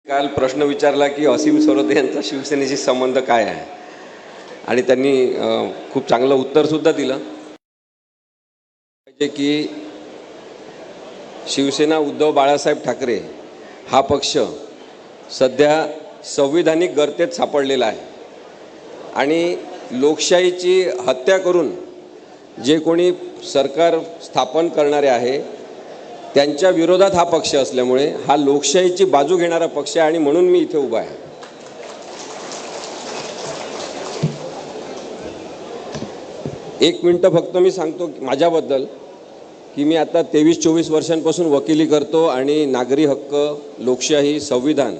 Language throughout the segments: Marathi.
काल प्रश्न विचारला की असीम सरोदे यांचा शिवसेनेशी संबंध काय आहे आणि त्यांनी खूप चांगलं उत्तरसुद्धा दिलं की शिवसेना उद्धव बाळासाहेब ठाकरे हा पक्ष सध्या संविधानिक गर्तेत सापडलेला आहे आणि लोकशाहीची हत्या करून जे कोणी सरकार स्थापन करणारे आहे त्यांच्या विरोधात हा पक्ष असल्यामुळे हा लोकशाहीची बाजू घेणारा पक्ष आहे आणि म्हणून मी इथे उभा आहे। एक मिनिट फक्त मी सांगतो माझ्याबद्दल की मी आता 23-24 वर्षांपासून वकिली करतो आणि नागरी हक्क, लोकशाही, संविधान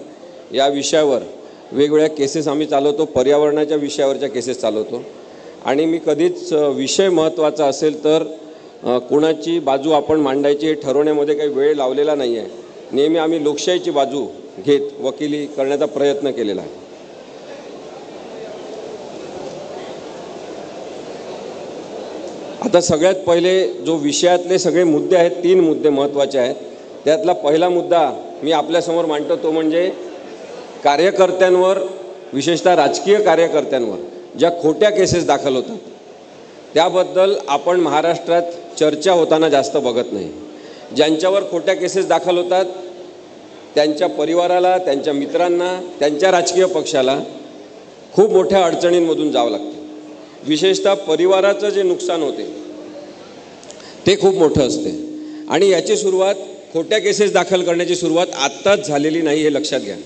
या विषयावर वेगवेगळ्या केसेस आम्ही चालवतो, पर्यावरणाच्या विषयावरच्या केसेस चालवतो आणि मी कधीच विषय महत्त्वाचा असेल तर कोणाची बाजू आपण मांडायची ठरवण्यामध्ये काही वेळ लावलेला नाही आहे। नेहमी आम्ही लोकशाहीची बाजू घेत वकिली करण्याचा प्रयत्न केलेला आहे। आता सगळ्यात पहिले जो विषयातले सगळे मुद्दे आहेत, 3 मुद्दे महत्त्वाचे आहेत। त्यातला पहिला मुद्दा मी आपल्यासमोर मांडतो तो म्हणजे कार्यकर्त्यांवर, विशेषतः राजकीय कार्यकर्त्यांवर ज्या खोट्या केसेस दाखल होतात त्याबद्दल आपण महाराष्ट्रात चर्चा होताना जास्त बघत नाही। ज्यांच्यावर खोट्या केसेस दाखल होतात त्यांच्या परिवाराला, त्यांच्या मित्रांना, त्यांच्या राजकीय पक्षाला खूप मोठ्या अडचणींमधून जावं लागतं। विशेषतः परिवाराचं जे नुकसान होते ते खूप मोठं असते आणि याची सुरुवात, खोट्या केसेस दाखल करण्याची सुरुवात आत्ताच झालेली नाही हे लक्षात घ्या।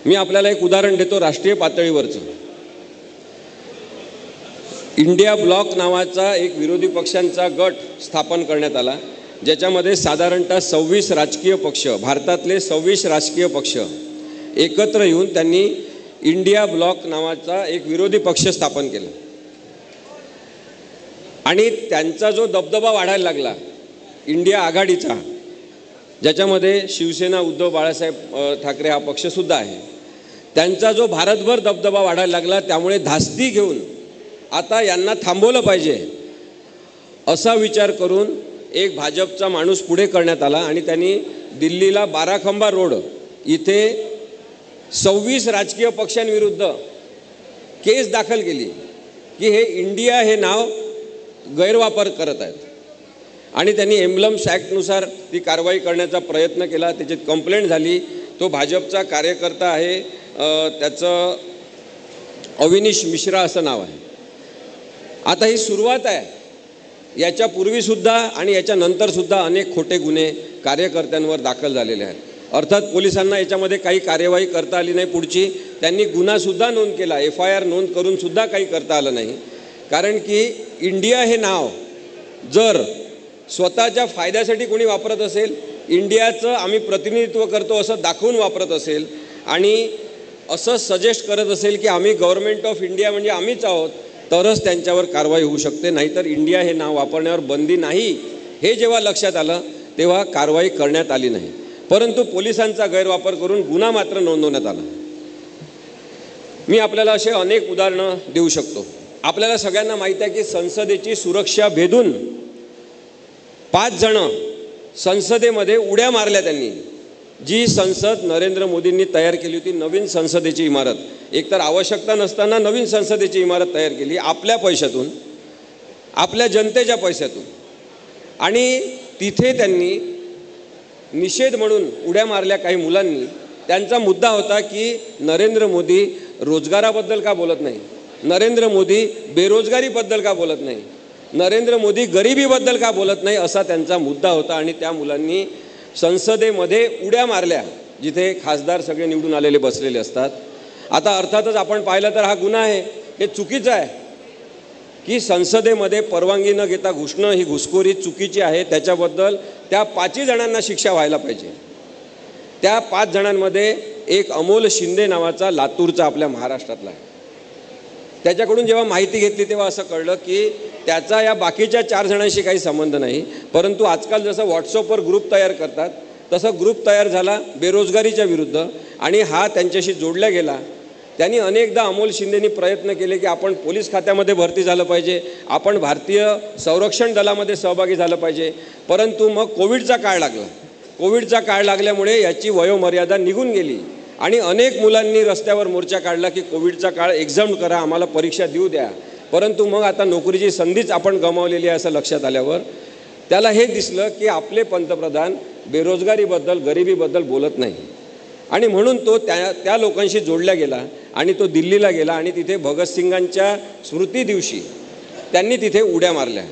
मी आपल्याला एक उदाहरण देतो राष्ट्रीय पातळीवरचं। इंडिया ब्लॉक नावाचा एक विरोधी पक्षांचा गट स्थापन करण्यात आला ज्याच्यामध्ये साधारणतः 26 राजकीय पक्ष, भारतातले 26 राजकीय पक्ष एकत्र येऊन त्यांनी इंडिया ब्लॉक नावाचा एक विरोधी पक्ष स्थापन केला आणि त्यांचा जो दबदबा वाढायला लागला इंडिया आघाडीचा, ज्याच्यामध्ये शिवसेना उद्धव बाळासाहेब ठाकरे हा पक्षसुद्धा आहे, त्यांचा जो भारतभर दबदबा वाढायला लागला त्यामुळे धास्ती घेऊन आता यांना थांबवलं पाहिजे असा विचार करून एक भाजपचा माणूस पुढे करण्यात आला आणि त्यांनी दिल्लीला बाराखंबा रोड इथे 26 राजकीय पक्षांविरुद्ध केस दाखल केली की हे इंडिया हे नाव गैरवापर करत आहेत आणि त्यांनी एम्ब्लम्स ॲक्टनुसार ती कारवाई करण्याचा प्रयत्न केला। त्याची कंप्लेंट झाली। तो भाजपचा कार्यकर्ता आहे, त्याचं अविनीश मिश्रा असं नाव आहे। आता ही सुरुवात आहे, याच्यापूर्वीसुद्धा आणि याच्यानंतरसुद्धा अनेक खोटे गुन्हे कार्यकर्त्यांवर दाखल झालेले आहेत। अर्थात पोलिसांना याच्यामध्ये काही कार्यवाही करता आली नाही पुढची, त्यांनी गुन्हासुद्धा नोंद केला, FIR नोंद करूनसुद्धा काही करता आलं नाही। कारण की इंडिया हे नाव जर स्वतःच्या फायद्यासाठी कोणी वापरत असेल, इंडियाचं आम्ही प्रतिनिधित्व करतो असं दाखवून वापरत असेल आणि असं सजेस्ट करत असेल की आम्ही गव्हर्नमेंट ऑफ इंडिया म्हणजे आम्हीच आहोत, तरच त्यांच्यावर कारवाई होऊ शकते, नाहीतर इंडिया हे नाव वापरण्यावर बंदी नाही हे जेव्हा लक्षात आलं तेव्हा कारवाई करण्यात आली नाही। परंतु पोलिसांचा गैरवापर करून गुन्हा मात्र नोंदवण्यात आला। मी आपल्याला असे अनेक उदाहरणं देऊ शकतो। आपल्याला सगळ्यांना माहीत आहे की संसदेची सुरक्षा भेदून 5 जण संसदेमध्ये उड्या मारल्या त्यांनी। जी संसद नरेंद्र मोदींनी तयार केली होती, नवीन संसदेची इमारत, एकतर आवश्यकता नसताना नवीन संसदेची इमारत तयार केली आपल्या पैशातून, आपल्या जनतेच्या पैशातून, आणि तिथे त्यांनी निषेध म्हणून उड्या मारल्या काही मुलांनी। त्यांचा मुद्दा होता की नरेंद्र मोदी रोजगाराबद्दल का बोलत नाही, नरेंद्र मोदी बेरोजगारीबद्दल का बोलत नाही, नरेंद्र मोदी गरिबीबद्दल का बोलत नाही, असा त्यांचा मुद्दा होता आणि त्या मुलांनी संसदेमध्ये उड्या मारल्या जिथे खासदार सगळे निवडून आलेले बसलेले असतात। आता अर्थातच आपण पाहिलं तर हा गुन्हा आहे, हे चुकीचं आहे की संसदेमध्ये परवानगी न घेता घुसणं ही घुसखोरी चुकीची आहे। त्याच्याबद्दल त्या 5 जणांना शिक्षा व्हायला पाहिजे। त्या 5 जणांमध्ये एक अमोल शिंदे नावाचा लातूरचा आपल्या महाराष्ट्रातला आहे। त्याच्याकडून जेव्हा माहिती घेतली तेव्हा असं कळलं की त्याचा या बाकीच्या 4 जणांशी काही संबंध नाही, परंतु आजकाल जसं व्हॉट्सअपवर ग्रुप तयार करतात तसं ग्रुप तयार झाला बेरोजगारीच्या विरुद्ध आणि हा त्यांच्याशी जोडला गेला। त्यांनी अनेकदा अमोल शिंदेनी प्रयत्न केले की आपण पोलीस खात्यामध्ये भरती झालं पाहिजे, आपण भारतीय संरक्षण दलामध्ये सहभागी झालं पाहिजे, परंतु मग कोविडचा काळ लागला कोविडचा काळ लागल्यामुळे याची वयोमर्यादा निघून गेली आणि अनेक मुलांनी रस्त्यावर मोर्चा काढला की कोविडचा काळ एक्झाम करा, आम्हाला परीक्षा देऊ द्या. परंतु मग आता नोकरीची संधीच आपण गमावलेली आहे असं लक्षात आल्यावर त्याला हे दिसलं की आपले पंतप्रधान बेरोजगारीबद्दल, गरिबीबद्दल बोलत नाही आणि म्हणून तो त्या लोकांशी जोडला गेला आणि तो दिल्लीला गेला आणि तिथे भगतसिंगांच्या स्मृती दिवशी त्यांनी तिथे उड्या मारल्या.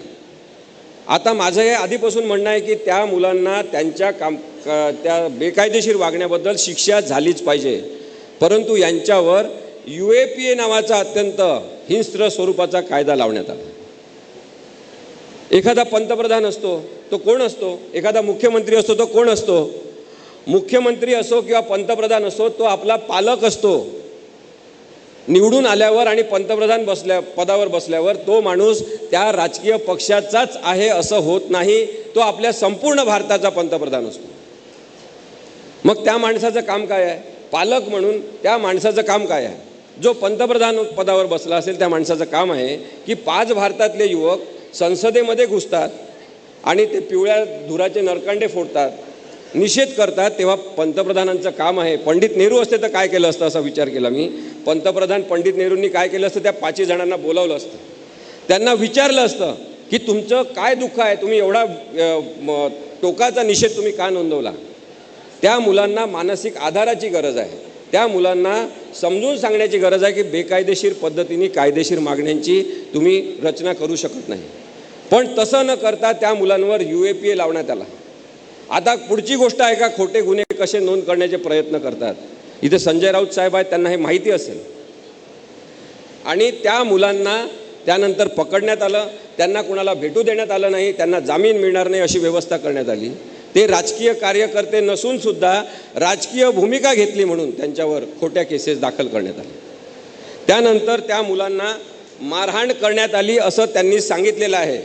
आता माझं हे आधीपासून म्हणणं आहे की त्या मुलांना त्यांच्या त्या बेकायदेशीर वागण्याबद्दल शिक्षा झालीच पाहिजे, परंतु यांच्यावर UAPA नावाचा अत्यंत हिंस्र स्वरूपाचा कायदा लावण्यात आला. एखादा पंतप्रधान असतो तो कोण असतो, एखादा मुख्यमंत्री असतो तो कोण असतो, मुख्यमंत्री असो किंवा पंतप्रधान असो तो आपला पालक असतो. निवडून आल्यावर आणि पंतप्रधान पदावर बसल्यावर तो माणूस त्या राजकीय पक्षाचाच आहे असं होत नाही, तो आपल्या संपूर्ण भारताचा पंतप्रधान असतो. मग त्या माणसाचं काम काय आहे, पालक म्हणून त्या माणसाचं काम काय आहे? जो पंतप्रधान पदावर बसला असेल त्या माणसाचं काम आहे की 5 भारतातले युवक संसदेमध्ये घुसतात आणि ते पिवळ्या धुराचे नरकांडे फोडतात, निषेध करतात, तेव्हा पंतप्रधानांचं काम आहे. पंडित नेहरू असते तर काय केलं असतं असा विचार केला मी. पंतप्रधान पंडित नेहरूंनी काय केलं असतं, त्या 5 जणांना बोलावलं असतं, त्यांना विचारलं असतं की तुमचं काय दुःख आहे, तुम्ही एवढा टोकाचा निषेध तुम्ही का नोंदवला. त्या मुलांना मानसिक आधाराची गरज आहे, त्या मुलांना समजून सांगण्याची गरज आहे की बेकायदेशीर पद्धतीने कायदेशीर मागण्यांची तुम्ही रचना करू शकत नाही. पण तसं न करता त्या मुलांवर UAPA लावण्यात आला. आता पुढची गोष्ट आहे का खोटे गुन्हे कसे नोंद करण्याचे प्रयत्न करतात. इथे संजय राऊत साहेब आहेत, त्यांना हे माहिती असेल. आणि त्या मुलांना त्यानंतर पकडण्यात आलं, त्यांना कुणाला भेटू देण्यात आलं नाही, त्यांना जामीन मिळणार नाही अशी व्यवस्था करण्यात आली. ते राजकीय कार्यकर्ते नसून सुद्धा राजकीय भूमिका घेतली म्हणून त्यांच्यावर खोट्या केसेस दाखल करण्यात आल्या. त्यानंतर त्या मुलांना मारहाण करण्यात आली असं त्यांनी सांगितलेलं आहे.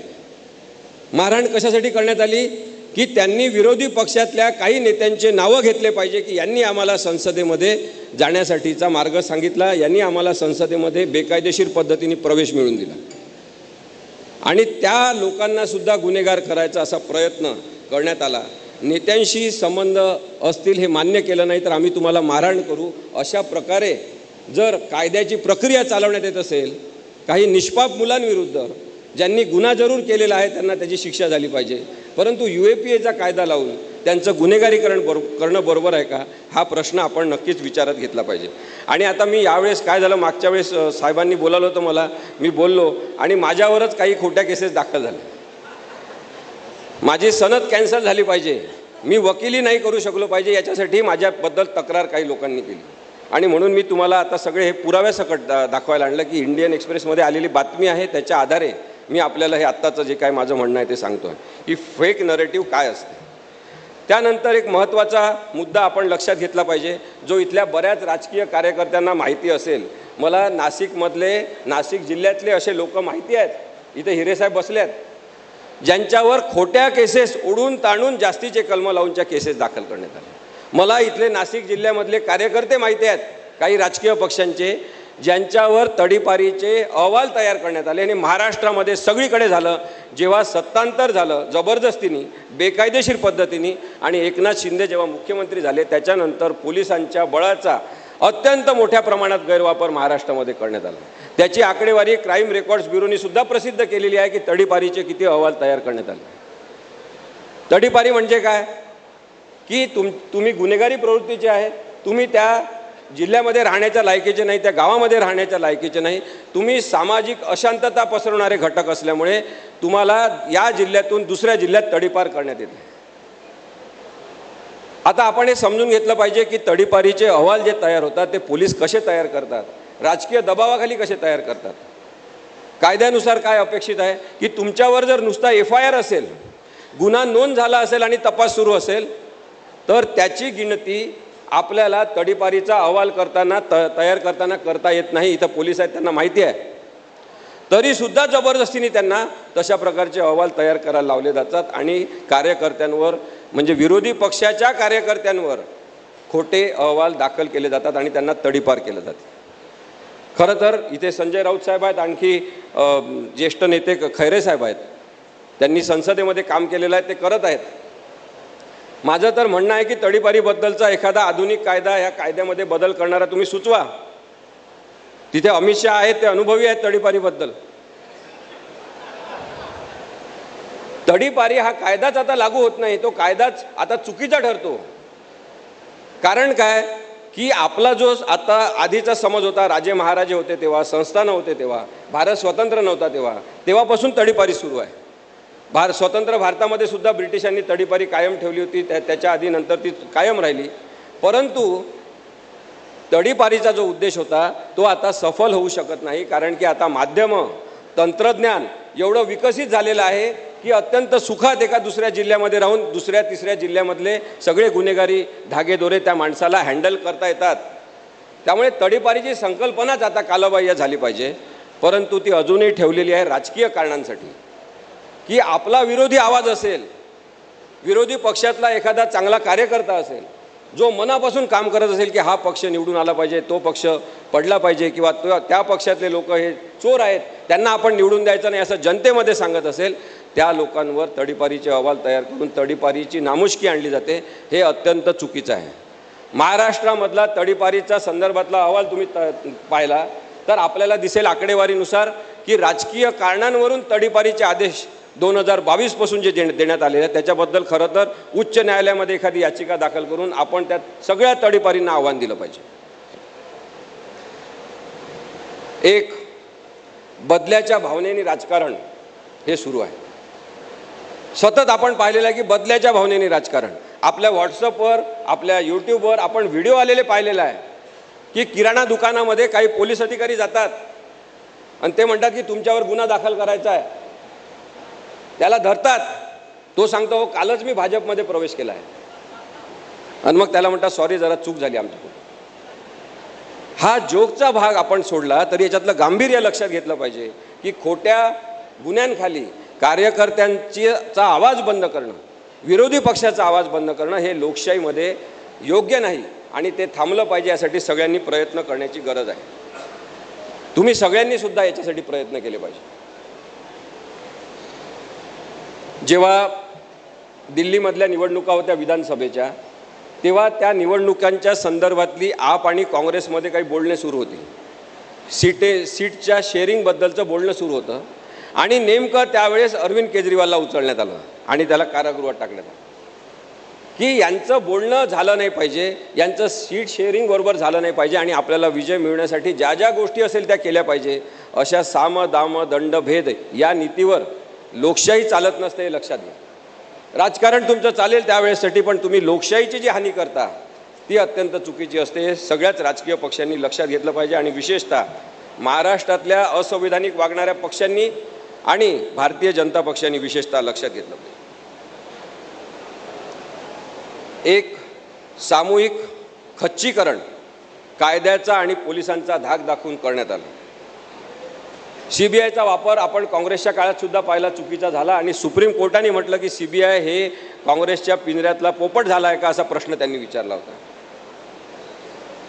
मारहाण कशासाठी करण्यात आली की त्यांनी विरोधी पक्षातल्या काही नेत्यांचे नावं घेतले पाहिजे की यांनी आम्हाला संसदेमध्ये जाण्यासाठीचा मार्ग सांगितला, यांनी आम्हाला संसदेमध्ये बेकायदेशीर पद्धतीने प्रवेश मिळवून दिला आणि त्या लोकांना सुद्धा गुन्हेगार करायचा असा प्रयत्न करण्यात आला. नेत्यांशी संबंध असतील हे मान्य केलं नाही तर आम्ही तुम्हाला मारहाण करू, अशा प्रकारे जर कायद्याची प्रक्रिया चालवण्यात येत असेल, काही निष्पाप मुलांविरुद्ध ज्यांनी गुन्हा जरूर केलेला आहे त्यांना त्याची शिक्षा झाली पाहिजे, परंतु UAPAचा कायदा लावून त्यांचं गुन्हेगारीकरण करणं बरोबर आहे का, हा प्रश्न आपण नक्कीच विचारात घेतला पाहिजे. आणि आता मी यावेळेस काय झालं, मागच्या वेळेस साहेबांनी बोलावलं होतं मला, मी बोललो आणि माझ्यावरच काही खोट्या केसेस दाखल झाल्या. माझी सनद कॅन्सल झाली पाहिजे, मी वकिली नाही करू शकलो पाहिजे, याच्यासाठी माझ्याबद्दल तक्रार काही लोकांनी केली. आणि म्हणून मी तुम्हाला आता सगळे हे पुराव्यासकट दाखवायला आणलं की इंडियन एक्सप्रेसमध्ये आलेली बातमी आहे, त्याच्या आधारे मी आपल्याला हे आत्ताचं जे काय माझं म्हणणं आहे ते सांगतो आहे की फेक नरेटिव्ह काय असते. त्यानंतर एक महत्त्वाचा मुद्दा आपण लक्षात घेतला पाहिजे, जो इथल्या बऱ्याच राजकीय कार्यकर्त्यांना माहिती असेल. मला नाशिक जिल्ह्यातले असे लोक माहिती आहेत, इथे हिरेसाहेब बसले आहेत, ज्यांच्यावर खोट्या केसेस ओढून ताणून जास्तीचे कलम लावूनच्या केसेस दाखल करण्यात आले. मला इथले नाशिक जिल्ह्यामधले कार्यकर्ते माहिती आहेत काही राजकीय पक्षांचे, ज्यांच्यावर तडीपारीचे अहवाल तयार करण्यात आले आणि महाराष्ट्रामध्ये सगळीकडे झालं. जेव्हा सत्तांतर झालं जबरदस्तीने, बेकायदेशीर पद्धतीने आणि एकनाथ शिंदे जेव्हा मुख्यमंत्री झाले त्याच्यानंतर पोलिसांच्या बळाचा अत्यंत मोठ्या प्रमाणात गैरवापर महाराष्ट्रामध्ये करण्यात आला. त्याची आकडेवारी क्राईम रेकॉर्ड्स ब्युरोनी सुद्धा प्रसिद्ध केलेली आहे की तडीपारीचे किती अहवाल तयार करण्यात आले. तडीपारी म्हणजे काय की तुम्ही गुन्हेगारी प्रवृत्तीचे आहे, तुम्ही त्या जिल्ह्यामध्ये राहण्याच्या लायकीचे नाही, त्या गावामध्ये राहण्याच्या लायकीचे नाही, तुम्ही सामाजिक अशांतता पसरवणारे घटक असल्यामुळे तुम्हाला या जिल्ह्यातून दुसऱ्या जिल्ह्यात तडीपार करण्यात येते. आता आपण हे समजून घेतलं पाहिजे की तडीपारीचे अहवाल जे तयार होतात ते पोलीस कसे तयार करतात, राजकीय दबावाखाली कसे तयार करतात. कायद्यानुसार काय अपेक्षित आहे की तुमच्यावर जर नुसता FIR असेल, गुन्हा नोंद झाला असेल आणि तपास सुरू असेल तर त्याची गिनती आपल्याला तडीपारीचा अहवाल करताना तयार करताना करता येत नाही. इथं पोलीस आहेत, त्यांना माहिती आहे, तरीसुद्धा जबरदस्तीने त्यांना तशा प्रकारचे अहवाल तयार करायला लावले जातात आणि कार्यकर्त्यांवर म्हणजे विरोधी पक्षाच्या कार्यकर्त्यांवर खोटे अहवाल दाखल केले जातात आणि त्यांना तडीपार केलं जाते. खरं तर इथे संजय राऊत साहेब आहेत, आणखी ज्येष्ठ नेते खैरे साहेब आहेत, त्यांनी संसदेमध्ये काम केलेलं आहे, ते करत आहेत. माझं तर म्हणणं आहे की तडीपारीबद्दलचा एखादा आधुनिक कायदा, या कायद्यामध्ये बदल करणारा तुम्ही सुचवा. तिथे अमित शहा आहेत, ते अनुभवी आहेत तडीपारीबद्दल. तडीपारी हा कायदाच आता लागू होत नाही, तो कायदाच आता चुकीचा ठरतो. कारण काय की आपला जो आता आधीचा समज होता, राजे महाराजे होते तेव्हा, संस्थानं होते तेव्हा, भारत स्वतंत्र नव्हता तेव्हापासून तडीपारी सुरू आहे. स्वतंत्र भारतामध्ये सुद्धा ब्रिटिशांनी तडीपारी कायम ठेवली होती, त्याच्या आधी नंतर ती कायम राहिली. परंतु तडीपारीचा जो उद्देश होता तो आता सफल होऊ शकत नाही. कारण की आता माध्यमं, तंत्रज्ञान एवढं विकसित झालेलं आहे की अत्यंत सुखात एका दुसऱ्या जिल्ह्यामध्ये राहून दुसऱ्या तिसऱ्या जिल्ह्यामधले सगळे गुन्हेगारी धागेदोरे त्या माणसाला हँडल करता येतात. त्यामुळे तडीपारीची संकल्पनाच आता कालबाह्य झाली पाहिजे. परंतु ती अजूनही ठेवलेली आहे राजकीय कारणांसाठी, की आपला विरोधी आवाज असेल, विरोधी पक्षातला एखादा चांगला कार्यकर्ता असेल, जो मनापासून काम करत असेल की हा पक्ष निवडून आला पाहिजे, तो पक्ष पडला पाहिजे, किंवा त्या पक्षातले लोक हे चोर आहेत, त्यांना आपण निवडून द्यायचं नाही, असं जनतेमध्ये सांगत असेल, त्या लोकांवर तडीपारीचे अहवाल तयार करून तडीपारीची नामुष्की आणली जाते. हे अत्यंत चुकीचं आहे. महाराष्ट्रामधला तडीपारीचा संदर्भातला अहवाल तुम्ही पाहिला तर आपल्याला दिसेल आकडेवारीनुसार की राजकीय कारणांवरून तडीपारीचे आदेश 2022 पासून जे देण्यात आलेले आहेत त्याच्याबद्दल खरं तर उच्च न्यायालयामध्ये एखादी याचिका दाखल करून आपण त्या सगळ्या तडीपारींना आव्हान दिलं पाहिजे. एक बदल्याच्या भावनेने राजकारण हे सुरू आहे. सतत आपण पाहिलेलं आहे की बदल्याच्या भावनेने राजकारण. आपल्या व्हॉट्सअपवर, आपल्या यूट्यूबवर आपण व्हिडिओ आलेले पाहिलेला आहे की किराणा दुकानामध्ये काही पोलीस अधिकारी जातात आणि ते म्हणतात की तुमच्यावर गुन्हा दाखल करायचा आहे. त्याला धरतात. तो सांगतो कालच मी भाजपमध्ये प्रवेश केला आहे, आणि मग त्याला म्हणतात सॉरी, जरा चूक झाली आमच्याकडून. हा जोकचा भाग आपण सोडला तरी याच्यातलं गांभीर्य लक्षात घेतलं पाहिजे की खोट्या गुन्ह्यांखाली कार्यकर्त्यांचा आवाज बंद करणं, विरोधी पक्षाचा आवाज बंद करणं हे लोकशाहीमध्ये योग्य नाही आणि ते थांबलं पाहिजे. यासाठी सगळ्यांनी प्रयत्न करण्याची गरज आहे. तुम्ही सगळ्यांनी सुद्धा याच्यासाठी प्रयत्न केले पाहिजे. जेव्हा दिल्लीमधल्या निवडणुका होत्या विधानसभेच्या, तेव्हा त्या निवडणुकांच्या संदर्भातली आप आणि काँग्रेसमध्ये काही बोलणे सुरू होती. सीटच्या शेअरिंगबद्दलचं बोलणं सुरू होतं आणि नेमकं त्यावेळेस अरविंद केजरीवालला उचलण्यात आलं आणि त्याला कारागृहात टाकण्यात आलं की यांचं बोलणं झालं नाही पाहिजे, यांचं सीट शेअरिंग बरोबर झालं नाही पाहिजे आणि आपल्याला विजय मिळवण्यासाठी ज्या ज्या गोष्टी असेल त्या केल्या पाहिजे. अशा साम दाम दंड भेद या नीतीवर लोकशाही चालत नसते, हे लक्षात घ्या. राजकारण तुमचं चालेल त्यावेळेसाठी, पण तुम्ही लोकशाहीची जी हानी करता ती अत्यंत चुकीची असते. हे सगळ्याच राजकीय पक्षांनी लक्षात घेतलं पाहिजे आणि विशेषतः महाराष्ट्रातल्या असंविधानिक वागणाऱ्या पक्षांनी आणि भारतीय जनता पक्षांनी विशेषतः लक्षात घेतलं पाहिजे. एक सामूहिक खच्चीकरण कायद्याचा आणि पोलिसांचा धाक दाखवून करण्यात आला. सीबीआयचा वापर आपण काँग्रेसच्या काळात सुद्धा पाहिला, चुकीचा झाला आणि सुप्रीम कोर्टाने म्हटलं की सीबीआय हे काँग्रेसच्या पिंजऱ्यातला पोपट झाला आहे का, असा प्रश्न त्यांनी विचारला होता.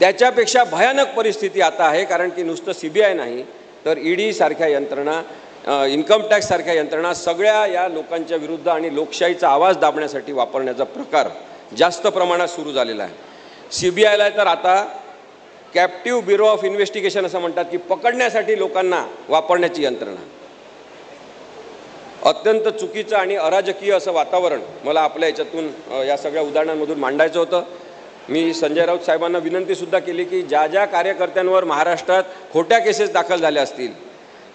त्याच्यापेक्षा भयानक परिस्थिती आता आहे, कारण की नुसतं सीबीआय नाही तर ईडी सारख्या यंत्रणा, इन्कम टॅक्स सारख्या यंत्रणा सगळ्या या लोकांच्या विरुद्ध आणि लोकशाहीचा आवाज दाबण्यासाठी वापरण्याचा प्रकार जास्त प्रमाणात सुरू झालेला आहे. सीबीआयला तर आता कॅप्टिव्ह ब्युरो ऑफ इन्व्हेस्टिगेशन असं म्हणतात की पकडण्यासाठी लोकांना वापरण्याची यंत्रणा. अत्यंत चुकीचं आणि अराजकीय असं वातावरण मला आपल्या याच्यातून या सगळ्या उदाहरणांमधून मांडायचं होतं. मी संजय राऊत साहेबांना विनंतीसुद्धा केली की ज्या ज्या कार्यकर्त्यांवर महाराष्ट्रात खोट्या केसेस दाखल झाल्या असतील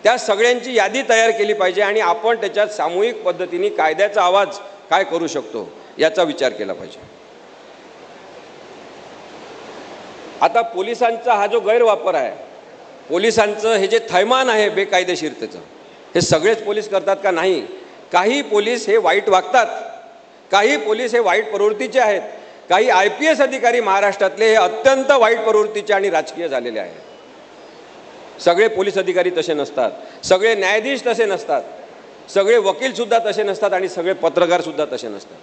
त्या सगळ्यांची यादी तयार केली पाहिजे आणि आपण त्याच्यात सामूहिक पद्धतीने कायद्याचा आवाज काय करू शकतो याचा विचार केला पाहिजे. आता पोलिसांचा हा जो गैरवापर आहे, पोलिसांचं हे जे थैमान आहे बेकायदेशीरतेचं, हे सगळेच पोलीस करतात का? नाही. काही पोलीस हे वाईट वागतात, काही पोलीस हे वाईट प्रवृत्तीचे आहेत, काही IPS अधिकारी महाराष्ट्रातले हे अत्यंत वाईट प्रवृत्तीचे आणि राजकीय झालेले आहेत. सगळे पोलीस अधिकारी तसे नसतात, सगळे न्यायाधीश तसे नसतात, सगळे वकीलसुद्धा तसे नसतात आणि सगळे पत्रकारसुद्धा तसे नसतात.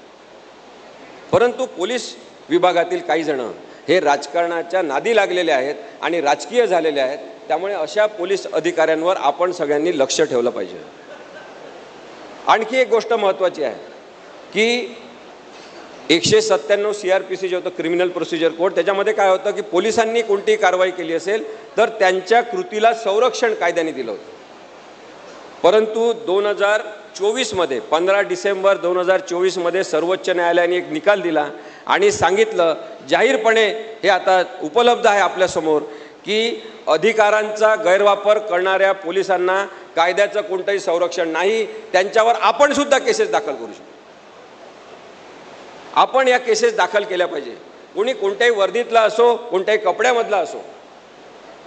परंतु पोलीस विभागातील काही जण हे राजकारणाच्या नादी लागलेले आहेत आणि राजकीय झालेले आहेत. त्यामुळे अशा पोलीस अधिकाऱ्यांवर आपण सगळ्यांनी लक्ष ठेवलं पाहिजे. आणखी एक गोष्ट महत्त्वाची आहे की 197 CRPC जे होतं क्रिमिनल प्रोसिजर कोड, त्याच्यामध्ये काय होतं की पोलिसांनी कोणतीही कारवाई केली असेल तर त्यांच्या कृतीला संरक्षण कायद्याने दिलं होतं. परंतु 2024मध्ये 15 डिसेंबर 2024मध्ये सर्वोच्च न्यायालयाने एक निकाल दिला आणि सांगितलं जाहीरपणे, हे आता उपलब्ध आहे आपल्यासमोर, की अधिकारांचा गैरवापर करणाऱ्या पोलिसांना कायद्याचं कोणतंही संरक्षण नाही. त्यांच्यावर आपण सुद्धा केसेस दाखल करू शकतो. आपण या केसेस दाखल केल्या पाहिजे. कोणी कोणत्याही वर्दीतला असो, कोणत्याही कपड्यामधला असो,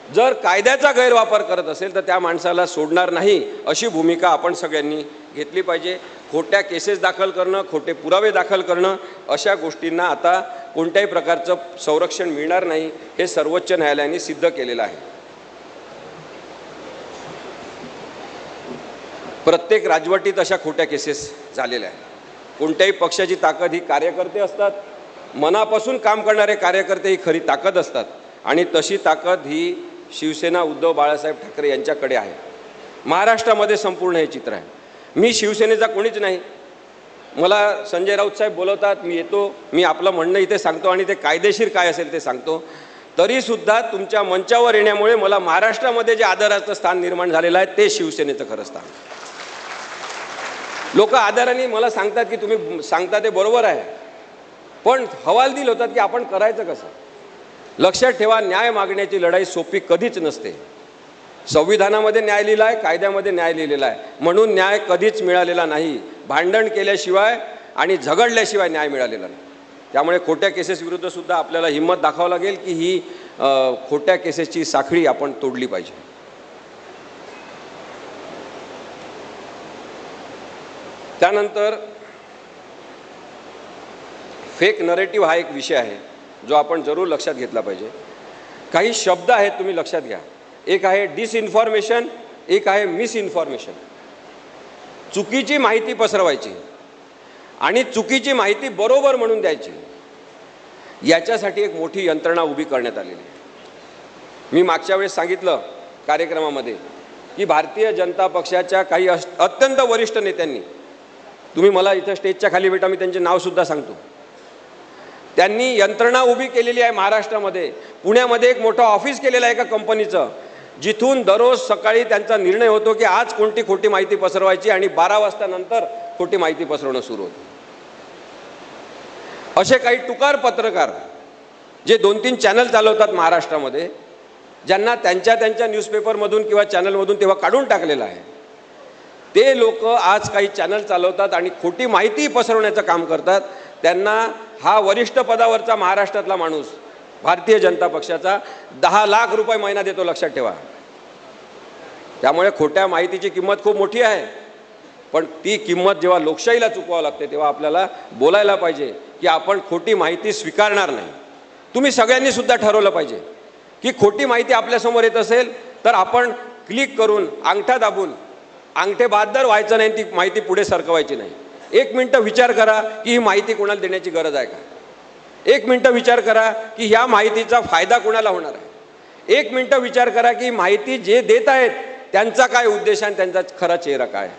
जर कायद्याचा गैरवापर करत असेल तर त्या माणसाला सोडणार नाही, अशी भूमिका आपण सगळ्यांनी घेतली पाहिजे. खोट्या केसेस दाखल करणं, खोटे पुरावे दाखल करणं, अशा गोष्टींना आता कोणत्याही प्रकारचं संरक्षण मिळणार नाही, हे सर्वोच्च न्यायालयाने सिद्ध केलेलं आहे. प्रत्येक राजवटीत अशा खोट्या केसेस झालेल्या आहेत. कोणत्याही पक्षाची ताकद ही कार्यकर्ते असतात. मनापासून काम करणारे कार्यकर्ते ही खरी ताकद असतात आणि तशी ताकद ही शिवसेना उद्धव बाळासाहेब ठाकरे यांच्याकडे आहे. महाराष्ट्रामध्ये संपूर्ण हे चित्र आहे. मी शिवसेनेचा कोणीच नाही. मला संजय राऊत साहेब बोलवतात, मी येतो, मी आपलं म्हणणं इथे सांगतो आणि ते कायदेशीर काय असेल ते सांगतो. तरीसुद्धा तुमच्या मंचावर येण्यामुळे मला महाराष्ट्रामध्ये जे आदराचं स्थान निर्माण झालेलं आहे ते शिवसेनेचं खरं स्थान. लोक आदराने मला सांगतात की तुम्ही सांगता ते बरोबर आहे, पण हवालदिल होतात की आपण करायचं कसं. लक्षात ठेवा, न्याय मागण्याची लढाई सोपी कधीच नसते. संविधानामध्ये न्याय लिहिला आहे, कायद्यामध्ये न्याय लिहिलेला आहे, म्हणून न्याय कधीच मिळालेला नाही. भांडण केल्याशिवाय आणि झगडल्याशिवाय न्याय मिळालेला नाही. त्यामुळे खोट्या केसेस विरुद्ध सुद्धा आपल्याला हिंमत दाखवावी लागेल की ही खोट्या केसेसची साखळी आपण तोडली पाहिजे. त्यानंतर फेक नरेटिव्ह हा एक विषय आहे जो आपण जरूर लक्षात घेतला पाहिजे. काही शब्द आहेत, तुम्ही लक्षात घ्या. एक आहे डिसइन्फॉर्मेशन, एक आहे मिसइन्फॉर्मेशन. चुकीची माहिती पसरवायची आणि चुकीची माहिती बरोबर म्हणून द्यायची, याच्यासाठी एक मोठी यंत्रणा उभी करण्यात आलेली आहे. मी मागच्या वेळेस सांगितलं कार्यक्रमामध्ये की भारतीय जनता पक्षाच्या काही अत्यंत वरिष्ठ नेत्यांनी, तुम्ही मला इथं स्टेजच्या खाली भेटा, मी त्यांचे नावसुद्धा सांगतो, त्यांनी यंत्रणा उभी केलेली आहे महाराष्ट्रामध्ये. पुण्यामध्ये एक मोठं ऑफिस केलेलं आहे एका कंपनीचं, जिथून दररोज सकाळी त्यांचा निर्णय होतो की आज कोणती खोटी माहिती पसरवायची आणि 12 वाजता नंतर खोटी माहिती पसरवणं सुरू होतं. असे काही टुकार पत्रकार जे 2-3 चॅनल चालवतात महाराष्ट्रामध्ये, ज्यांना त्यांच्या न्यूजपेपरमधून किंवा चॅनलमधून तेव्हा काढून टाकलेलं आहे, ते लोक आज काही चॅनल चालवतात आणि खोटी माहिती पसरवण्याचं काम करतात. त्यांना हा वरिष्ठ पदावरचा महाराष्ट्रातला माणूस भारतीय जनता पक्षाचा 10 लाख रुपये महिना देतो, लक्षात ठेवा. त्यामुळे खोट्या माहितीची किंमत खूप मोठी आहे, पण ती किंमत जेव्हा लोकशाहीला चुकवावं लागते तेव्हा आपल्याला बोलायला पाहिजे की आपण खोटी माहिती स्वीकारणार नाही. तुम्ही सगळ्यांनी सुद्धा ठरवलं पाहिजे की खोटी माहिती आपल्यासमोर येत असेल तर आपण क्लिक करून, अंगठा दाबून, अंगठे बहादर व्हायचं नाही, ती माहिती पुढे सरकवायची नाही. 1 मिनिट विचार करा की ही माहिती कोणाला देण्याची गरज आहे का. 1 मिनिट विचार करा की ह्या माहितीचा फायदा कोणाला होणार आहे. 1 मिनिट विचार करा की माहिती जे देत आहेत त्यांचा काय उद्देश आणि त्यांचा खरा चेहरा काय.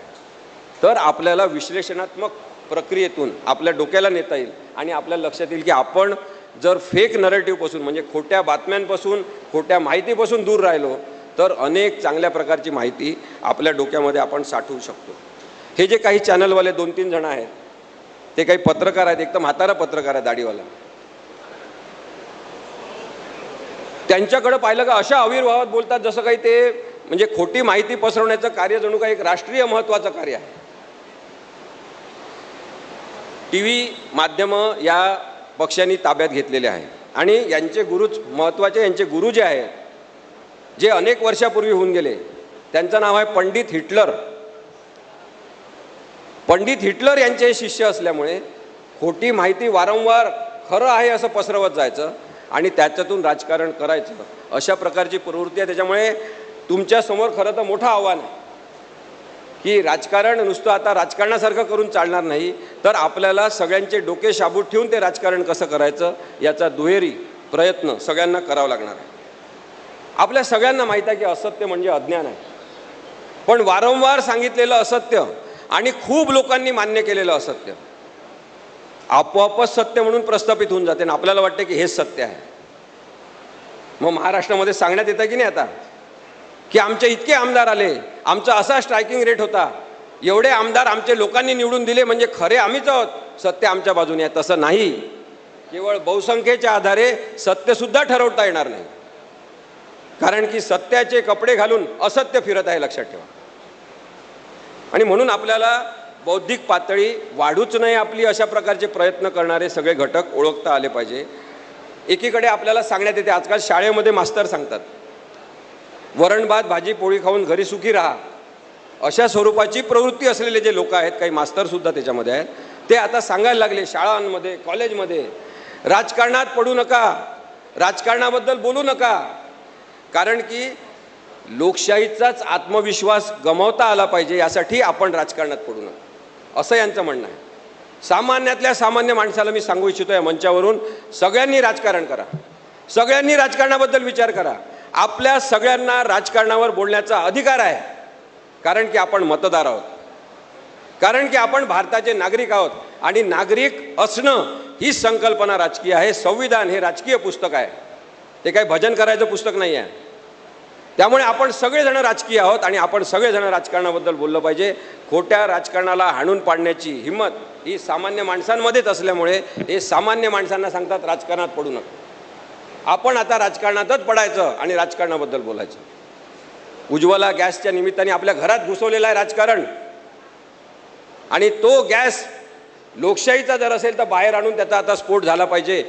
तर आपल्याला विश्लेषणात्मक प्रक्रियेतून आपल्या डोक्याला नेता येईल आणि आपल्याला लक्षात येईल की आपण जर फेक नरेटिव्हपासून, म्हणजे खोट्या बातम्यांपासून, खोट्या माहितीपासून दूर राहिलो तर अनेक चांगल्या प्रकारची माहिती आपल्या डोक्यामध्ये आपण साठवू शकतो. हे जे काही चॅनलवाले 2-3 जण आहेत, ते काही पत्रकार आहेत, एक तर म्हातारा पत्रकार आहे दाढीवाला, त्यांच्याकडे पाहिलं का अशा आविर्भावात बोलतात जसं काही ते म्हणजे खोटी माहिती पसरवण्याचं कार्य जणू काही एक राष्ट्रीय महत्त्वाचं कार्य आहे. TV माध्यमं या पक्षांनी ताब्यात घेतलेले आहे आणि यांचे गुरु महत्त्वाचे, यांचे गुरु जे आहेत, जे अनेक वर्षापूर्वी होऊन गेले, त्यांचं नाव आहे पंडित हिटलर. पंडित हिटलर यांचे शिष्य असल्यामुळे खोटी माहिती वारंवार खरं आहे असं पसरवत जायचं आणि त्याच्यातून राजकारण करायचं, अशा प्रकारची प्रवृत्ती आहे. त्याच्यामुळे तुमच्यासमोर खरं तर मोठं आव्हान आहे की राजकारण नुसतं आता राजकारणासारखं करून चालणार नाही, तर आपल्याला सगळ्यांचे डोके शाबूत ठेवून ते राजकारण कसं करायचं याचा दुहेरी प्रयत्न सगळ्यांना करावा लागणार आहे. आपल्या सगळ्यांना माहीत आहे की असत्य म्हणजे अज्ञान आहे, पण वारंवार सांगितलेलं असत्य आणि खूप लोकांनी मान्य केलेलं असत्य आपोआपच सत्य म्हणून प्रस्थापित होऊन जाते आणि आपल्याला वाटतं की हेच सत्य आहे. मग महाराष्ट्रामध्ये सांगण्यात येतं की नाही आता की आमचे इतके आमदार आले, आमचा असा स्ट्रायकिंग रेट होता, एवढे आमदार आमचे लोकांनी निवडून दिले म्हणजे खरे आम्हीच आहोत, सत्य आमच्या बाजूने आहे. तसं नाही. केवळ बहुसंख्येच्या आधारे सत्यसुद्धा ठरवता येणार नाही, कारण की सत्याचे कपडे घालून असत्य फिरत आहे, लक्षात ठेवा. आणि म्हणून आपल्याला बौद्धिक पातळी वाढूच नये आपली, अशा प्रकारचे प्रयत्न करणारे सगळे घटक ओळखता आले पाहिजे. एकीकडे आपल्याला सांगण्यात येते, आजकाल शाळेमध्ये मास्तर सांगतात वरण भात भाजी पोळी खाऊन घरी सुखी राहा, अशा स्वरूपाची प्रवृत्ती असलेले जे लोक आहेत, काही मास्तरसुद्धा त्याच्यामध्ये आहेत, ते आता सांगायला लागले शाळांमध्ये कॉलेजमध्ये राजकारणात पडू नका, राजकारणाबद्दल बोलू नका, कारण की लोकशाहीचाच आत्मविश्वास गमावता आला पाहिजे, यासाठी आपण राजकारणात पडू नका, असं यांचं म्हणणं आहे. सामान्यातल्या सामान्य माणसाला मी सांगू इच्छितो या मंचावरून, सगळ्यांनी राजकारण करा, सगळ्यांनी राजकारणाबद्दल विचार करा. आपल्या सगळ्यांना राजकारणावर बोलण्याचा अधिकार आहे, कारण की आपण मतदार आहोत, कारण की आपण भारताचे नागरिक आहोत. आणि नागरिक असणं ही संकल्पना राजकीय आहे. संविधान हे राजकीय पुस्तक आहे, ते काही भजन करायचं पुस्तक नाही आहे. त्यामुळे आपण सगळेजण राजकीय आहोत आणि आपण सगळेजण राजकारणाबद्दल बोललं पाहिजे. खोट्या राजकारणाला हाणून पाडण्याची हिंमत ही सामान्य माणसांमध्येच असल्यामुळे हे सामान्य माणसांना सांगतात राजकारणात पडू नका. आपण आता राजकारणातच पडायचं आणि राजकारणाबद्दल बोलायचं. उज्ज्वला गॅसच्या निमित्ताने आपल्या घरात घुसवलेला आहे राजकारण, आणि तो गॅस लोकशाहीचा जर असेल तर बाहेर आणून त्याचा आता स्फोट झाला पाहिजे.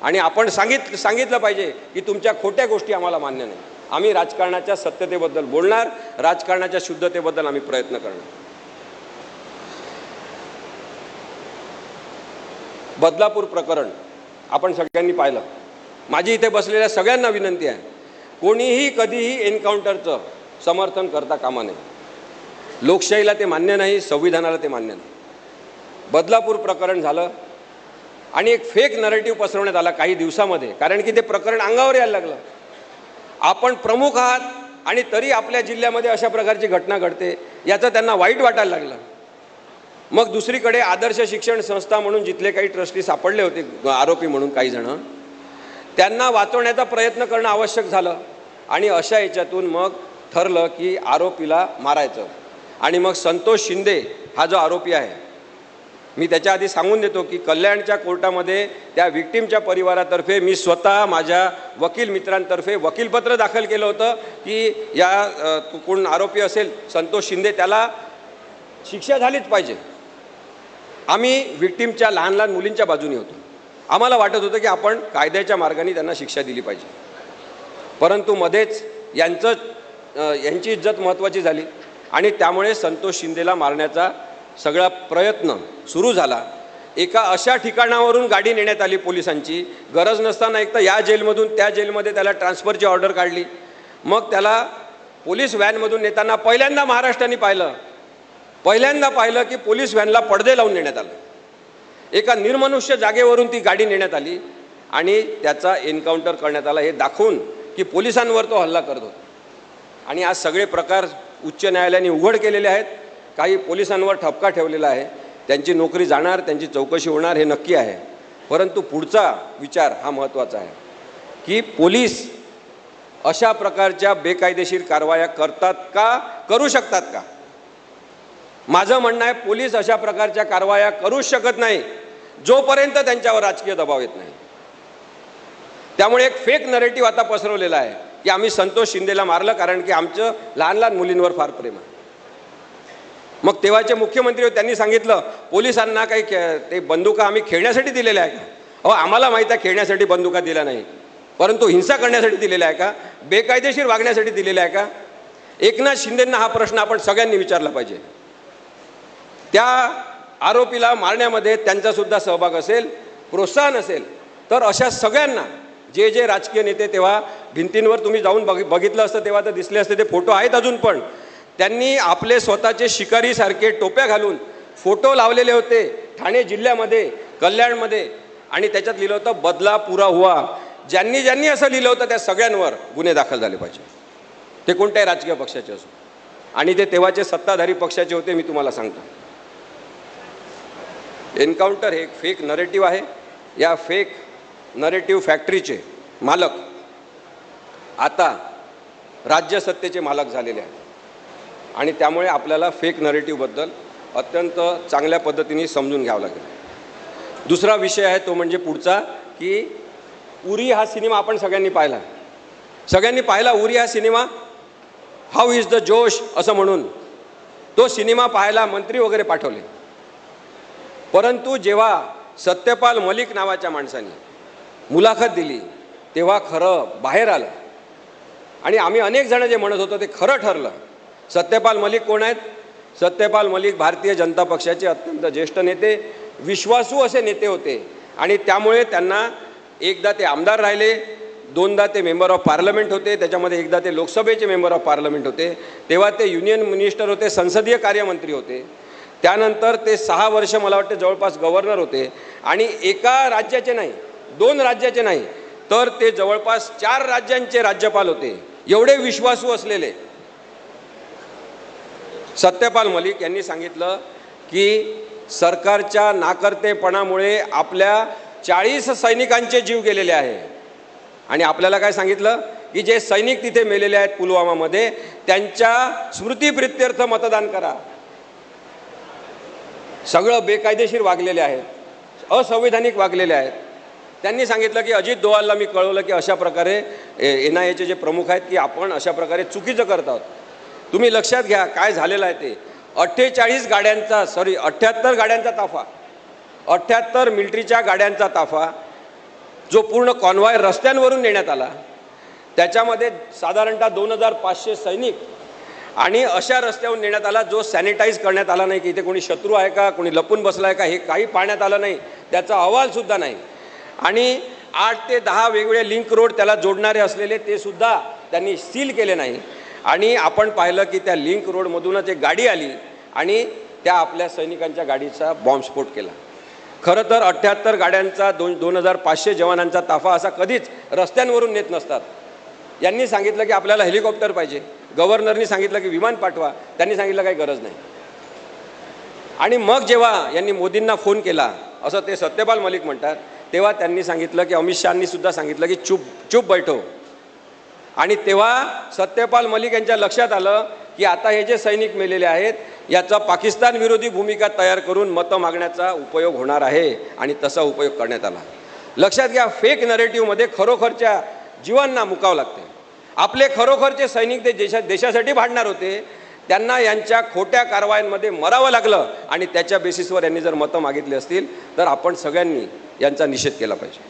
आणि आपण सांगितलं पाहिजे की तुमच्या खोट्या गोष्टी आम्हाला मान्य नाही. आम्ही राजकारणाच्या सत्यतेबद्दल बोलणार, राजकारणाच्या शुद्धतेबद्दल आम्ही प्रयत्न करणार. बदलापूर प्रकरण आपण सगळ्यांनी पाहिलं. माझी इथे बसलेल्या सगळ्यांना विनंती आहे, कोणीही कधीही एन्काउंटरचं समर्थन करता कामा नये. लोकशाहीला ते मान्य नाही, संविधानाला ते मान्य नाही. बदलापूर प्रकरण झालं आणि एक फेक नरेटिव्ह पसरवण्यात आला काही दिवसामध्ये, कारण की ते प्रकरण अंगावर यायला लागलं. आपण प्रमुख आहात आणि तरी आपल्या जिल्ह्यामध्ये अशा प्रकारची घटना घडते, याचं त्यांना वाईट वाटायला लागलं. मग दुसरीकडे आदर्श शिक्षण संस्था म्हणून जिथले काही ट्रस्टी सापडले होते आरोपी म्हणून काही जण, त्यांना वाचवण्याचा प्रयत्न करणं आवश्यक झालं. आणि अशा याच्यातून मग ठरलं की आरोपीला मारायचं. आणि मग संतोष शिंदे हा जो आरोपी आहे, मी त्याच्या आधी सांगून देतो की कल्याणच्या कोर्टामध्ये त्या विक्टिमच्या परिवारातर्फे मी स्वतः माझ्या वकील मित्रांतर्फे वकीलपत्र दाखल केलं होतं की या कोण आरोपी असेल संतोष शिंदे, त्याला शिक्षा झालीच पाहिजे. आम्ही विक्टिमच्या लहान लहान मुलींच्या बाजूने होतो. आम्हाला वाटत होतं की आपण कायद्याच्या मार्गाने त्यांना शिक्षा दिली पाहिजे. परंतु मध्येच यांची इज्जत महत्त्वाची झाली आणि त्यामुळे संतोष शिंदेला मारण्याचा सगळा प्रयत्न सुरू झाला. एका अशा ठिकाणावरून गाडी नेण्यात आली पोलिसांची, गरज नसताना एक तर या जेलमधून त्या जेलमध्ये त्याला ट्रान्सफरची ऑर्डर काढली. मग त्याला पोलीस व्हॅनमधून नेताना पहिल्यांदा महाराष्ट्राने पाहिलं की पोलीस व्हॅनला पडदे लावून नेण्यात आलं. एका निर्मनुष्य जागेवरून ती गाडी नेण्यात आली आणि त्याचा एन्काउंटर करण्यात आला, हे दाखवून की पोलिसांवर तो हल्ला करत होता. आणि आज सगळे प्रकार उच्च न्यायालयाने उघड केलेले आहेत. काही पोलिसांवर ठपका ठेवलेला आहे, त्यांची नोकरी जाणार, त्यांची चौकशी होणार, हे नक्की आहे. परंतु पुढचा विचार हा महत्त्वाचा आहे की पोलीस अशा प्रकारच्या बेकायदेशीर कारवाया करतात का, करू शकतात का? माझं म्हणणं आहे पोलीस अशा प्रकारच्या कारवाया करूच शकत नाही जोपर्यंत त्यांच्यावर राजकीय दबाव येत नाही. त्यामुळे एक फेक नरेटिव्ह आता पसरवलेला आहे की आम्ही संतोष शिंदेला मारलं कारण की आमचं लहान लहान मुलींवर फार प्रेम आहे. मग तेव्हाचे मुख्यमंत्री त्यांनी सांगितलं पोलिसांना काही ते बंदुका आम्ही खेळण्यासाठी दिलेल्या आहे का? अहो, आम्हाला माहीत आहे खेळण्यासाठी बंदुका दिल्या नाही, परंतु हिंसा करण्यासाठी दिलेल्या आहे का, बेकायदेशीर वागण्यासाठी दिलेल्या आहे का? एकनाथ शिंदेंना हा प्रश्न आपण सगळ्यांनी विचारला पाहिजे. त्या आरोपीला मारण्यामध्ये त्यांचासुद्धा सहभाग असेल, प्रोत्साहन असेल, तर अशा सगळ्यांना जे जे राजकीय नेते, तेव्हा भिंतींवर तुम्ही जाऊन बघितलं असतं तेव्हा तर दिसले असते, ते फोटो आहेत अजून पण, त्यांनी आपले स्वतःचे शिकारीसारखे टोप्या घालून फोटो लावलेले होते ठाणे जिल्ह्यामध्ये, कल्याणमध्ये, आणि त्याच्यात लिहिलं होतं बदला पुरा हुआ. ज्यांनी ज्यांनी असं लिहिलं होतं त्या सगळ्यांवर गुन्हे दाखल झाले पाहिजे, ते कोणत्याही राजकीय पक्षाचे असो. आणि ते तेव्हाचे सत्ताधारी पक्षाचे होते, मी तुम्हाला सांगतो. एन्काउंटर हे एक फेक नरेटिव्ह आहे. या फेक नरेटिव्ह फॅक्टरीचे मालक आता राज्य सत्तेचे मालक झालेले आहेत आणि त्यामुळे आपल्याला फेक नरेटिव्हबद्दल अत्यंत चांगल्या पद्धतीने समजून घ्यावं लागेल. दुसरा विषय आहे तो म्हणजे पुढचा, की उरी हा सिनेमा आपण सगळ्यांनी पाहिला. उरी हा सिनेमा, हाऊ इज द जोश असं म्हणून तो सिनेमा पाहायला मंत्री वगैरे पाठवले. परंतु जेव्हा सत्यपाल मलिक नावाच्या माणसाने मुलाखत दिली तेव्हा खरं बाहेर आलं आणि आम्ही अनेक जण जे म्हणत होतो ते खरं ठरलं. सत्यपाल मलिक कोण आहेत? सत्यपाल मलिक भारतीय जनता पक्षाचे अत्यंत ज्येष्ठ नेते, विश्वासू असे नेते होते आणि त्यामुळे त्यांना एकदा ते आमदार राहिले, दोनदा ते मेंबर ऑफ पार्लमेंट होते, त्याच्यामध्ये एकदा ते लोकसभेचे मेंबर ऑफ पार्लमेंट होते, तेव्हा ते युनियन मिनिस्टर होते, संसदीय कार्यमंत्री होते. त्यानंतर ते 6 वर्ष मला वाटतं जवळपास गव्हर्नर होते आणि एका राज्याचे नाही, 2 राज्याचे नाही, तर ते जवळपास 4 राज्यांचे राज्यपाल होते. एवढे विश्वासू असलेले सत्यपाल मलिक यांनी सांगितलं की सरकारच्या नाकर्तेपणामुळे आपल्या 40 सैनिकांचे जीव गेलेले आहे. आणि आपल्याला काय सांगितलं की जे सैनिक तिथे मेलेले आहेत पुलवामामध्ये त्यांच्या स्मृतिप्रित्यर्थ मतदान करा. सगळं बेकायदेशीर वागलेले आहेत, असंवैधानिक वागलेले आहेत. त्यांनी सांगितलं की अजित डोवालला मी कळवलं की अशा प्रकारे NIAचे जे प्रमुख आहेत की आपण अशा प्रकारे चुकीचं करत आहोत. तुम्ही लक्षात घ्या काय झालेलं आहे ते. 78 गाड्यांचा ताफा, 78 मिलिटरीच्या गाड्यांचा ताफा जो पूर्ण कॉन्वॉय रस्त्यांवरून नेण्यात आला, त्याच्यामध्ये साधारणतः 2500 सैनिक आणि अशा रस्त्यावरून नेण्यात आला जो सॅनिटाईज करण्यात आला नाही की इथे कोणी शत्रू आहे का, कोणी लपून बसला आहे का, हे काही पाहण्यात आलं नाही, त्याचा अहवालसुद्धा नाही. आणि 8 ते 10 वेगवेगळे लिंक रोड त्याला जोडणारे असलेले ते सुद्धा त्यांनी सील केले नाही. आणि आपण पाहिलं की त्या लिंक रोडमधूनच एक गाडी आली आणि त्या आपल्या सैनिकांच्या गाडीचा बॉम्बस्फोट केला. खरं तर 78 गाड्यांचा 2500 जवानांचा ताफा असा कधीच रस्त्यांवरून नेत नसतात. यांनी सांगितलं की आपल्याला हेलिकॉप्टर पाहिजे, गव्हर्नरनी सांगितलं की विमान पाठवा, त्यांनी सांगितलं काही गरज नाही. आणि मग जेव्हा यांनी मोदींना फोन केला असं ते सत्यपाल मलिक म्हणतात, तेव्हा त्यांनी सांगितलं की अमित शहांनी सुद्धा सांगितलं की चुप बैठो. आणि तेव्हा सत्यपाल मलिक यांच्या लक्षात आलं की आता हे जे सैनिक मेलेले आहेत याचा पाकिस्तान विरोधी भूमिका तयार करून मतं मागण्याचा उपयोग होणार आहे आणि तसा उपयोग करण्यात आला. लक्षात घ्या, फेक नरेटिव्हमध्ये खरोखरच्या जीवांना मुकावं लागते. आपले खरोखरचे सैनिक ते देशासाठी भांडणार होते, त्यांना यांच्या खोट्या कारवायांमध्ये मरावं लागलं आणि त्याच्या बेसिसवर यांनी जर मतं मागितली असतील तर आपण सगळ्यांनी यांचा निषेध केला पाहिजे.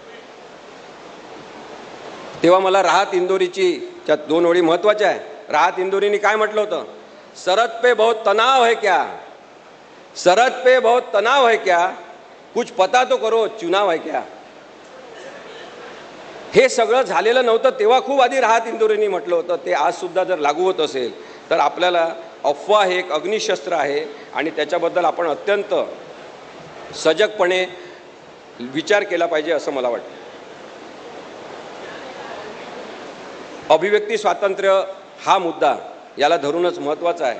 तेव्हा मला राहत इंदोरीची त्या 2 ओळी महत्त्वाच्या आहे. राहत इंदोरीने काय म्हटलं होतं? सरहद पे बहुत तनाव है क्या, सरहद पे बहुत तनाव है क्या, कुछ पता तो करो चुनाव है क्या. हे सगळं झालेलं नव्हतं तेव्हा खूप आधी राहत इंदोरीने म्हटलं होतं. ते आज सुद्धा जर लागू होत असेल तर आपल्याला अफवा हे एक अग्निशस्त्र आहे आणि त्याच्याबद्दल आपण अत्यंत सजगपणे विचार केला पाहिजे असं मला वाटतं. अभिव्यक्ती स्वातंत्र्य हा मुद्दा याला धरूनच महत्त्वाचा आहे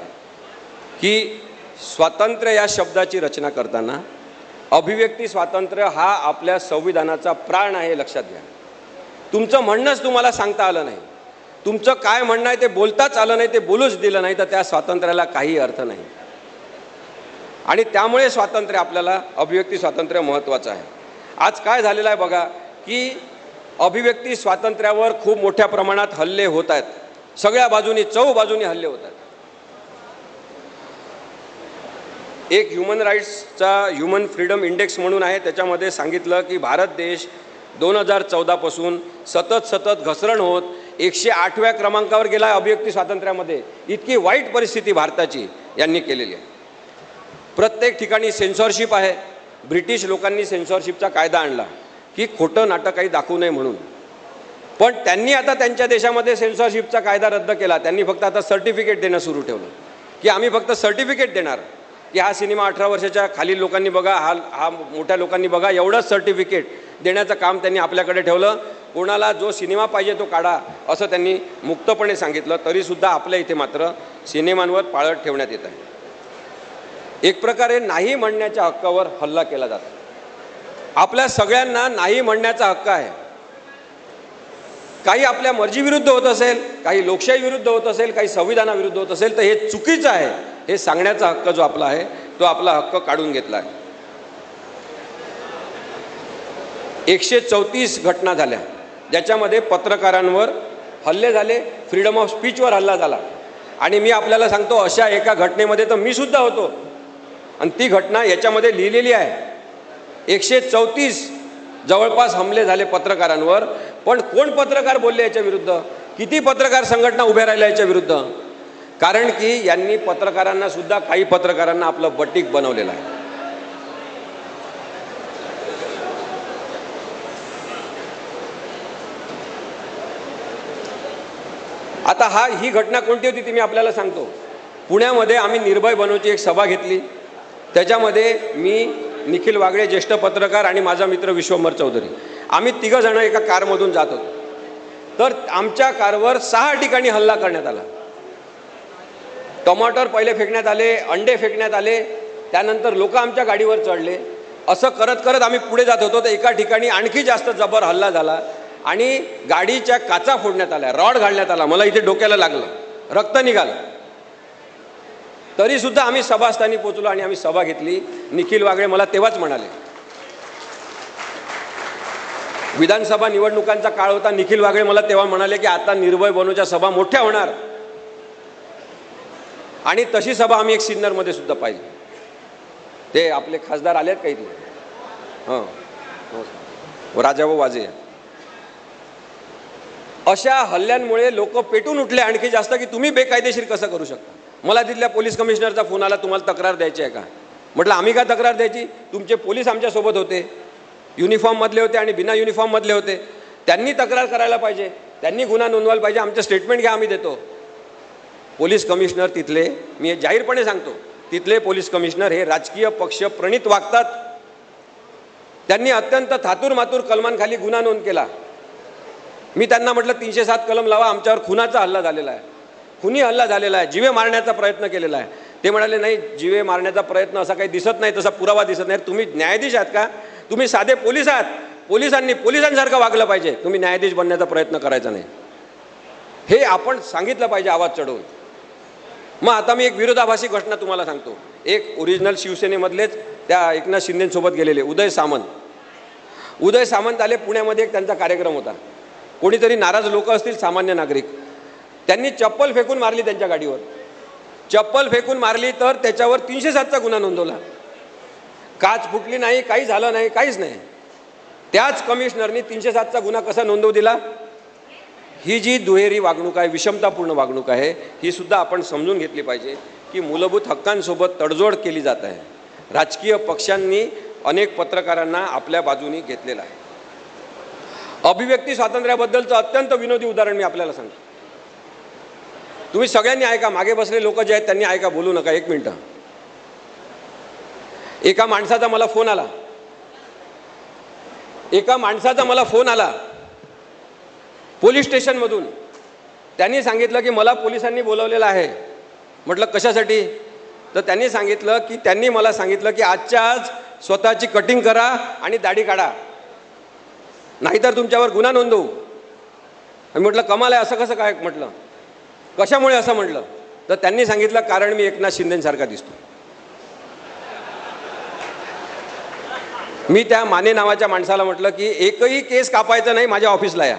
की स्वातंत्र्य या शब्दाची रचना करताना अभिव्यक्ती स्वातंत्र्य हा आपल्या संविधानाचा प्राण आहे. लक्षात घ्या. तुमचं म्हणणंच तुम्हाला सांगता आलं नाही, तुमचं काय म्हणणं आहे ते बोलताच आलं नाही, ते बोलूच दिलं नाही, तर त्या स्वातंत्र्याला काही अर्थ नाही. आणि त्यामुळे स्वातंत्र्य आपल्याला अभिव्यक्ती स्वातंत्र्य महत्त्वाचं आहे. आज काय झालेलं आहे बघा की अभिव्यक्ती स्वातंत्र्यावर खूप मोठ्या प्रमाणात हल्ले होत आहेत. सगळ्या बाजूनी चौबाजूनी हल्ले होत आहेत. एक ह्युमन राईट्सचा ह्युमन फ्रीडम इंडेक्स म्हणून आहे, त्याच्यामध्ये सांगितलं की भारत देश 2014 पासून सतत घसरण होत 108व्या क्रमांकावर गेला आहे अभिव्यक्ती स्वातंत्र्यामध्ये. इतकी वाईट परिस्थिती भारताची यांनी केलेली आहे. प्रत्येक ठिकाणी सेन्सॉरशिप आहे. ब्रिटिश लोकांनी सेन्सॉरशिपचा कायदा आणला की खोटं नाटक काही दाखवू नये म्हणून, पण त्यांनी आता त्यांच्या देशामध्ये सेन्सॉरशिपचा कायदा रद्द केला. त्यांनी फक्त आता सर्टिफिकेट देणं सुरू ठेवलं की आम्ही फक्त सर्टिफिकेट देणार की हा सिनेमा 18 वर्षाच्या खालील लोकांनी बघा, हा मोठ्या लोकांनी बघा, एवढंच सर्टिफिकेट देण्याचं काम त्यांनी आपल्याकडे ठेवलं. कोणाला जो सिनेमा पाहिजे तो काढा असं त्यांनी मुक्तपणे सांगितलं. तरीसुद्धा आपल्या इथे मात्र सिनेमांवर पाळत ठेवण्यात येत आहे. एक प्रकारे नाही म्हणण्याच्या हक्कावर हल्ला केला जातो. आपल्या सगळ्यांना नाही म्हणण्याचा हक्क आहे. काही आपल्या मर्जीविरुद्ध होत असेल, काही लोकशाही विरुद्ध होत असेल, काही संविधानाविरुद्ध होत असेल, तर हे चुकीचं आहे हे सांगण्याचा हक्क जो आपला आहे तो आपला हक्क काढून घेतला आहे. 134 घटना झाल्या ज्याच्यामध्ये पत्रकारांवर हल्ले झाले, फ्रीडम ऑफ स्पीचवर हल्ला झाला. आणि मी आपल्याला सांगतो, अशा एका घटनेमध्ये तर मी सुद्धा होतो आणि ती घटना याच्यामध्ये लिहिलेली आहे. 134 जवळपास हमले झाले पत्रकारांवर. पण कोण पत्रकार बोलले याच्या विरुद्ध, किती पत्रकार संघटना उभ्या राहिल्या याच्या विरुद्ध? कारण की यांनी पत्रकारांना सुद्धा, काही पत्रकारांना आपलं बटीक बनवलेलं आहे. आता ही घटना कोणती होती ती मी आपल्याला सांगतो. पुण्यामध्ये आम्ही निर्भय बनवची एक सभा घेतली. त्याच्यामध्ये मी, निखिल वागळे ज्येष्ठ पत्रकार आणि माझा मित्र विश्वंभर चौधरी, आम्ही तिघंजण एका कारमधून जात होतो. तर आमच्या कारवर 6 ठिकाणी हल्ला करण्यात आला. टमाटर पहिले फेकण्यात आले, अंडे फेकण्यात आले, त्यानंतर लोक आमच्या गाडीवर चढले. असं करत करत आम्ही पुढे जात होतो तर एका ठिकाणी आणखी जास्त जबर हल्ला झाला आणि गाडीच्या काचा फोडण्यात आल्या, रॉड घालण्यात आला. मला इथे डोक्याला लागलं, रक्त निघालं. तरी सुद्धा आम्ही सभास्थानी पोहोचलो आणि आम्ही सभा घेतली. निखिल वागळे मला तेव्हाच म्हणाले, विधानसभा निवडणुकांचा काळ होता, निखिल वागळे मला तेव्हा म्हणाले की आता निर्भय बनवच्या सभा मोठ्या होणार. आणि तशी सभा आम्ही एक सिन्नरमध्ये सुद्धा पाहिली. ते आपले खासदार आलेत का इथले? हां, राजाभाऊ वाजे. अशा हल्ल्यांमुळे लोक पेटून उठले आणखी जास्त की तुम्ही बेकायदेशीर कसं करू शकता. मला तिथल्या पोलीस कमिशनरचा फोन आला, तुम्हाला तक्रार द्यायची आहे का? म्हटलं आम्ही का तक्रार द्यायची, तुमचे पोलीस आमच्यासोबत होते, युनिफॉर्ममधले होते आणि बिना युनिफॉर्ममधले होते. त्यांनी तक्रार करायला पाहिजे, त्यांनी गुन्हा नोंदवायला पाहिजे, आमचं स्टेटमेंट घ्या, आम्ही देतो. पोलीस कमिशनर तिथले, मी जाहीरपणे सांगतो, तिथले पोलीस कमिशनर हे राजकीय पक्ष प्रणित वागतात. त्यांनी अत्यंत थातूरमातूर कलमांखाली गुन्हा नोंद केला. मी त्यांना म्हटलं 307 कलम लावा, आमच्यावर खुनाचा हल्ला झालेला आहे, खुनी हल्ला झालेला आहे, जीवे मारण्याचा प्रयत्न केलेला आहे. ते म्हणाले नाही, जीवे मारण्याचा प्रयत्न असा काही दिसत नाही, तसा पुरावा दिसत नाही. तुम्ही न्यायाधीश आहात का? तुम्ही साधे पोलीस आहात, पोलिसांनी पोलिसांसारखं वागलं पाहिजे, तुम्ही न्यायाधीश बनण्याचा प्रयत्न करायचा नाही. हे आपण सांगितलं पाहिजे आवाज चढवून. मग आता मी एक विरोधाभासी घटना तुम्हाला सांगतो. एक ओरिजिनल शिवसेनेमधलेच त्या एकनाथ शिंदेसोबत गेलेले उदय सामंत आले. पुण्यामध्ये एक त्यांचा कार्यक्रम होता. कोणीतरी नाराज लोक असतील, सामान्य नागरिक, त्यांनी चप्पल फेकून मारली त्यांच्या गाडीवर. चप्पल फेकून मारली तर त्याच्यावर 307चा गुन्हा नोंदवला. काच फुटली नाही, काही झालं नाही, काहीच नाही. त्याच कमिशनरनी 307चा गुन्हा कसा नोंदवू दिला? ही जी दुहेरी वागणूक आहे, विषमतापूर्ण वागणूक आहे, ही सुद्धा आपण समजून घेतली पाहिजे की मूलभूत हक्कांसोबत तडजोड केली जात आहे. राजकीय पक्षांनी अनेक पत्रकारांना आपल्या बाजूनी घेतलेला आहे. अभिव्यक्ती स्वातंत्र्याबद्दलचं अत्यंत विनोदी उदाहरण मी आपल्याला सांगतो. तुम्ही सगळ्यांनी ऐका, मागे बसले लोक जे आहेत त्यांनी ऐका, बोलू नका, 1 मिनिट. एका माणसाचा मला फोन आला पोलीस स्टेशनमधून. त्यांनी सांगितलं की मला पोलिसांनी बोलवलेलं आहे. म्हटलं कशासाठी? तर त्यांनी सांगितलं की त्यांनी मला सांगितलं की आजच्या आज स्वतःची कटिंग करा आणि दाढी काढा, नाहीतर तुमच्यावर गुन्हा नोंदवू. म्हटलं कमाल आहे, असं कसं काय? म्हटलं कशामुळे असं म्हटलं? तर त्यांनी सांगितलं कारण मी एकनाथ शिंदेसारखा दिसतो. मी त्या माने नावाच्या माणसाला म्हटलं की एकही केस कापायचं नाही, माझ्या ऑफिसला या.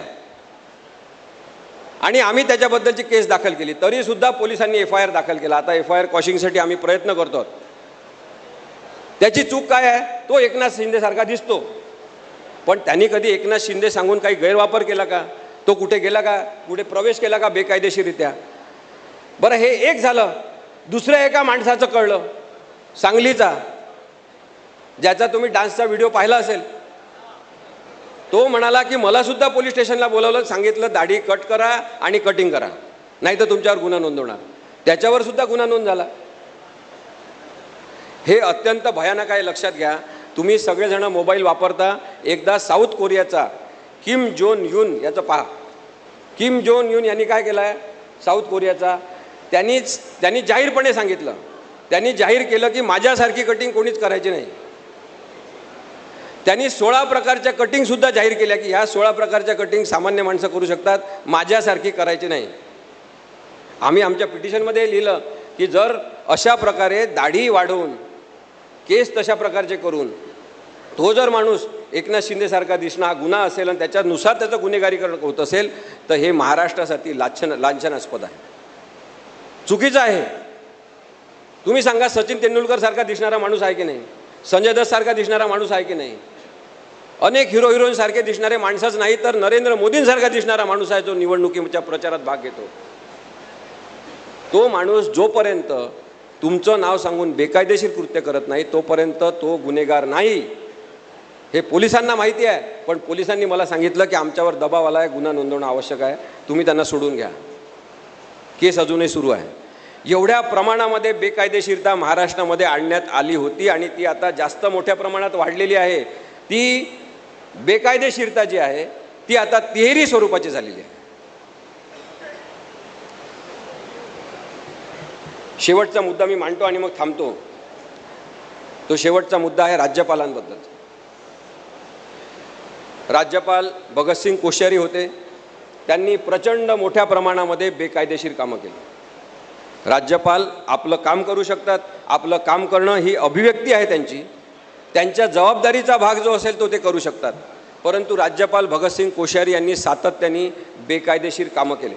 आणि आम्ही त्याच्याबद्दलची केस दाखल केली. तरी सुद्धा पोलिसांनी FIR दाखल केला. आता FIR क्वॉशिंगसाठी आम्ही प्रयत्न करतो. त्याची चूक काय आहे? तो एकनाथ शिंदेसारखा दिसतो, पण त्यांनी कधी एकनाथ शिंदे सांगून काही गैरवापर केला का? तो कुठे गेला का? कुठे प्रवेश केला का बेकायदेशीररित्या? बरं, हे एक झालं. दुसऱ्या एका माणसाचं कळलं, सांगलीचा, ज्याचा तुम्ही डान्सचा व्हिडिओ पाहिला असेल. तो म्हणाला की मला सुद्धा पोलीस स्टेशनला बोलावलं, सांगितलं दाढी कट करा आणि कटिंग करा, नाही तर तुमच्यावर गुन्हा नोंदवणार. त्याच्यावर सुद्धा गुन्हा नोंद झाला. हे अत्यंत भयानक आहे, लक्षात घ्या. तुम्ही सगळेजण मोबाईल वापरता. एकदा साऊथ कोरियाचा किम जोंग युन याचं पहा. किम जोंग युन यांनी काय केलं आहे? साऊथ कोरियाचा त्यांनी जाहीरपणे सांगितलं, त्यांनी जाहीर केलं की माझ्यासारखी कटिंग कोणीच करायची नाही. त्यांनी 16 प्रकारच्या कटिंगसुद्धा जाहीर केल्या की ह्या 16 प्रकारच्या कटिंग सामान्य माणसं करू शकतात, माझ्यासारखी करायची नाही. आम्ही आमच्या पिटिशनमध्ये लिहिलं की जर अशा प्रकारे दाढी वाढवून केस तशा प्रकारचे करून तो जर माणूस एकनाथ शिंदेसारखा दिसणं हा गुन्हा असेल आणि त्याच्यानुसार त्याचं गुन्हेगारीकरण होत असेल तर हे महाराष्ट्रासाठी लांछनास्पद आहे, चुकीचं आहे. तुम्ही सांगा, सचिन तेंडुलकर सारखा दिसणारा माणूस आहे की नाही? संजय दत्त सारखा दिसणारा माणूस आहे की नाही? अनेक हिरो हिरोईन सारखे दिसणारे माणसंच नाही तर नरेंद्र मोदींसारखा दिसणारा माणूस आहे जो निवडणुकीच्या प्रचारात भाग घेतो. तो माणूस जोपर्यंत तुमचं नाव सांगून बेकायदेशीर कृत्य करत नाही तोपर्यंत तो गुन्हेगार नाही. हे पोलिसांना माहिती आहे, पण पोलिसांनी मला सांगितलं की आमच्यावर दबाव आला आहे, गुन्हा नोंदवणं आवश्यक आहे, तुम्ही त्यांना सोडून घ्या. केस अजूनही सुरू आहे. एवढ्या प्रमाणामध्ये बेकायदेशीरता महाराष्ट्रामध्ये आणण्यात आली होती आणि ती आता जास्त मोठ्या प्रमाणात वाढलेली आहे. ती बेकायदेशीरता जी आहे ती आता तिहेरी स्वरूपाची झालेली आहे. शेवटचा मुद्दा मी मांडतो आणि मग थांबतो. तो शेवटचा मुद्दा आहे राज्यपालांबद्दल. राज्यपाल भगतसिंग कोश्यारी होते. त्यांनी प्रचंड मोठ्या प्रमाणामध्ये बेकायदेशीर कामं केली. राज्यपाल आपलं काम करू शकतात, आपलं काम करणं ही अभिव्यक्ती आहे त्यांची, त्यांच्या जबाबदारीचा भाग जो असेल तो ते करू शकतात. परंतु राज्यपाल भगतसिंग कोश्यारी यांनी सातत्याने बेकायदेशीर कामं केले.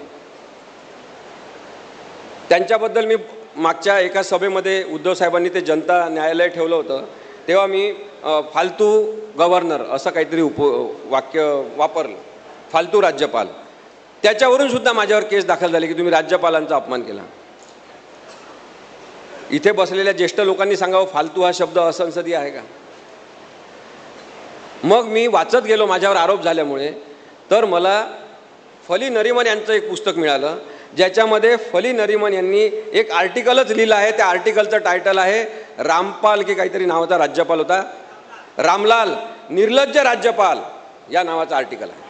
त्यांच्याबद्दल मी मागच्या एका सभेमध्ये उद्धव साहेबांनी ते जनता न्यायालय ठेवलं होतं तेव्हा मी फालतू गव्हर्नर असं काहीतरी वाक्य वापरलं, फालतू राज्यपाल. त्याच्यावरून सुद्धा माझ्यावर केस दाखल झाली की तुम्ही राज्यपालांचा अपमान केला. इथे बसलेल्या ज्येष्ठ लोकांनी सांगावं फालतू हा शब्द असंसदीय आहे का? मग मी वाचत गेलो माझ्यावर आरोप झाल्यामुळे, तर मला फली नरिमन यांचं एक पुस्तक मिळालं ज्याच्यामध्ये फली नरिमन यांनी एक आर्टिकलच लिहिलं आहे. त्या आर्टिकलचं टायटल आहे रामपाल की काहीतरी नावाचा राज्यपाल होता, रामलाल निर्लज्ज राज्यपाल या नावाचा आर्टिकल आहे.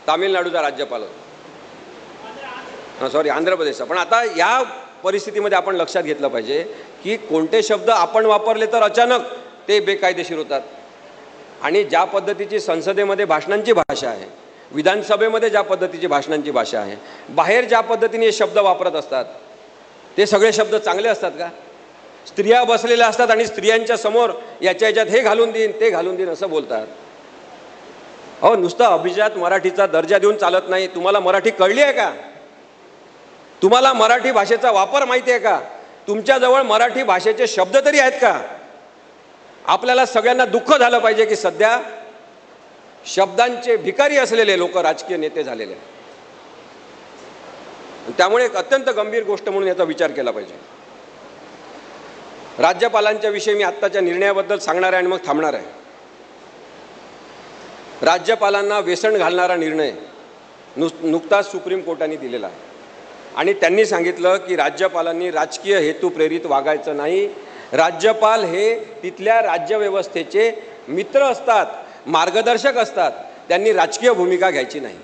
तामिळनाडूचा राज्यपाल होता, सॉरी आंध्र प्रदेशचा. पण आता या परिस्थितीमध्ये आपण लक्षात घेतलं पाहिजे की कोणते शब्द आपण वापरले तर अचानक ते बेकायदेशीर होतात. आणि ज्या पद्धतीची संसदेमध्ये भाषणांची भाषा आहे, विधानसभेमध्ये ज्या पद्धतीची भाषणांची भाषा आहे, बाहेर ज्या पद्धतीने हे शब्द वापरत असतात ते सगळे शब्द चांगले असतात का? स्त्रिया बसलेल्या असतात आणि स्त्रियांच्या समोर याच्यात हे घालून देईन ते घालून देईन असं बोलतात. अहो, नुसतं अभिजात मराठीचा दर्जा देऊन चालत नाही. तुम्हाला मराठी कळली आहे का? तुम्हाला मराठी भाषेचा वापर माहिती आहे का? तुमच्याजवळ मराठी भाषेचे शब्द तरी आहेत का? आपल्याला सगळ्यांना दुःख झालं पाहिजे की सध्या शब्दांचे भिकारी असलेले लोक राजकीय नेते झालेले आहेत. त्यामुळे एक अत्यंत गंभीर गोष्ट म्हणून याचा विचार केला पाहिजे. राज्यपालांच्या विषयी मी आत्ताच्या निर्णयाबद्दल सांगणार आहे आणि मग थांबणार आहे. राज्यपालांना वेसण घालणारा निर्णय नुकताच सुप्रीम कोर्टाने दिलेला आहे आणि त्यांनी सांगितलं की राज्यपालांनी राजकीय हेतू प्रेरित वागायचं नाही. राज्यपाल हे तिथल्या राज्यव्यवस्थेचे मित्र असतात, मार्गदर्शक असतात, त्यांनी राजकीय भूमिका घ्यायची नाही.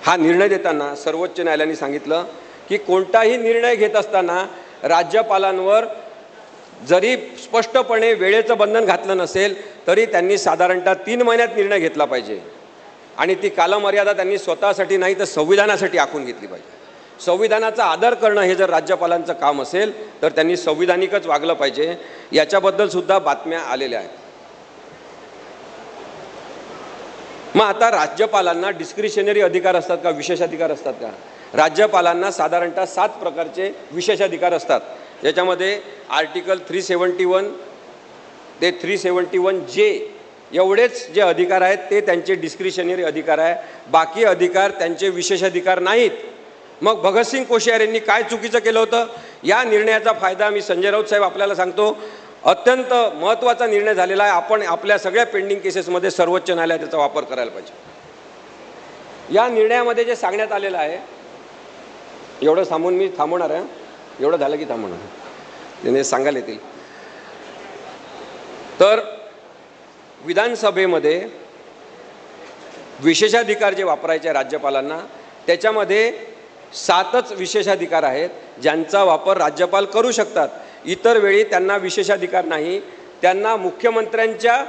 हा निर्णय देताना सर्वोच्च न्यायालयाने सांगितलं की कोणताही निर्णय घेत असताना राज्यपालांवर जरी स्पष्टपणे वेळेचं बंधन घातलं नसेल तरी त्यांनी साधारणतः 3 महिन्यात निर्णय घेतला पाहिजे आणि ती कालमर्यादा त्यांनी स्वतःसाठी नाही तर संविधानासाठी आखून घेतली पाहिजे. संविधानाचा आदर करणं हे जर राज्यपालांचं काम असेल तर त्यांनी संविधानिकच वागलं पाहिजे. याच्याबद्दल सुद्धा बातम्या आलेल्या आहेत. मग आता राज्यपालांना डिस्क्रिशनरी अधिकार असतात का, विशेषाधिकार असतात का? राज्यपालांना साधारणतः 7 प्रकारचे विशेषाधिकार असतात. याच्यामध्ये आर्टिकल 371 ते 371J एवढेच जे अधिकार आहेत ते त्यांचे डिस्क्रिशनरी अधिकार आहे. बाकी अधिकार त्यांचे विशेषाधिकार नाहीत. मग भगतसिंग कोश्यारींनी काय चुकीचं केलं होतं? या निर्णयाचा फायदा मी संजय राऊत साहेब आपल्याला सांगतो, अत्यंत महत्त्वाचा निर्णय झालेला आहे. आपण आपल्या सगळ्या पेंडिंग केसेसमध्ये सर्वोच्च न्यायालयात त्याचा वापर करायला पाहिजे. या निर्णयामध्ये जे सांगण्यात आलेलं आहे, एवढं थांबून मी थांबवणार आहे, एवढं झालं की थांबवणार, त्याने सांगायला येतील. तर विधानसभेमध्ये विशेषाधिकार जे वापरायचे राज्यपालांना, त्याच्यामध्ये 7च विशेषाधिकार आहेत ज्यांचा वापर राज्यपाल करू शकतात. इतर वेळी त्यांना विशेषाधिकार नाही. त्यांना मुख्यमंत्र्यांच्या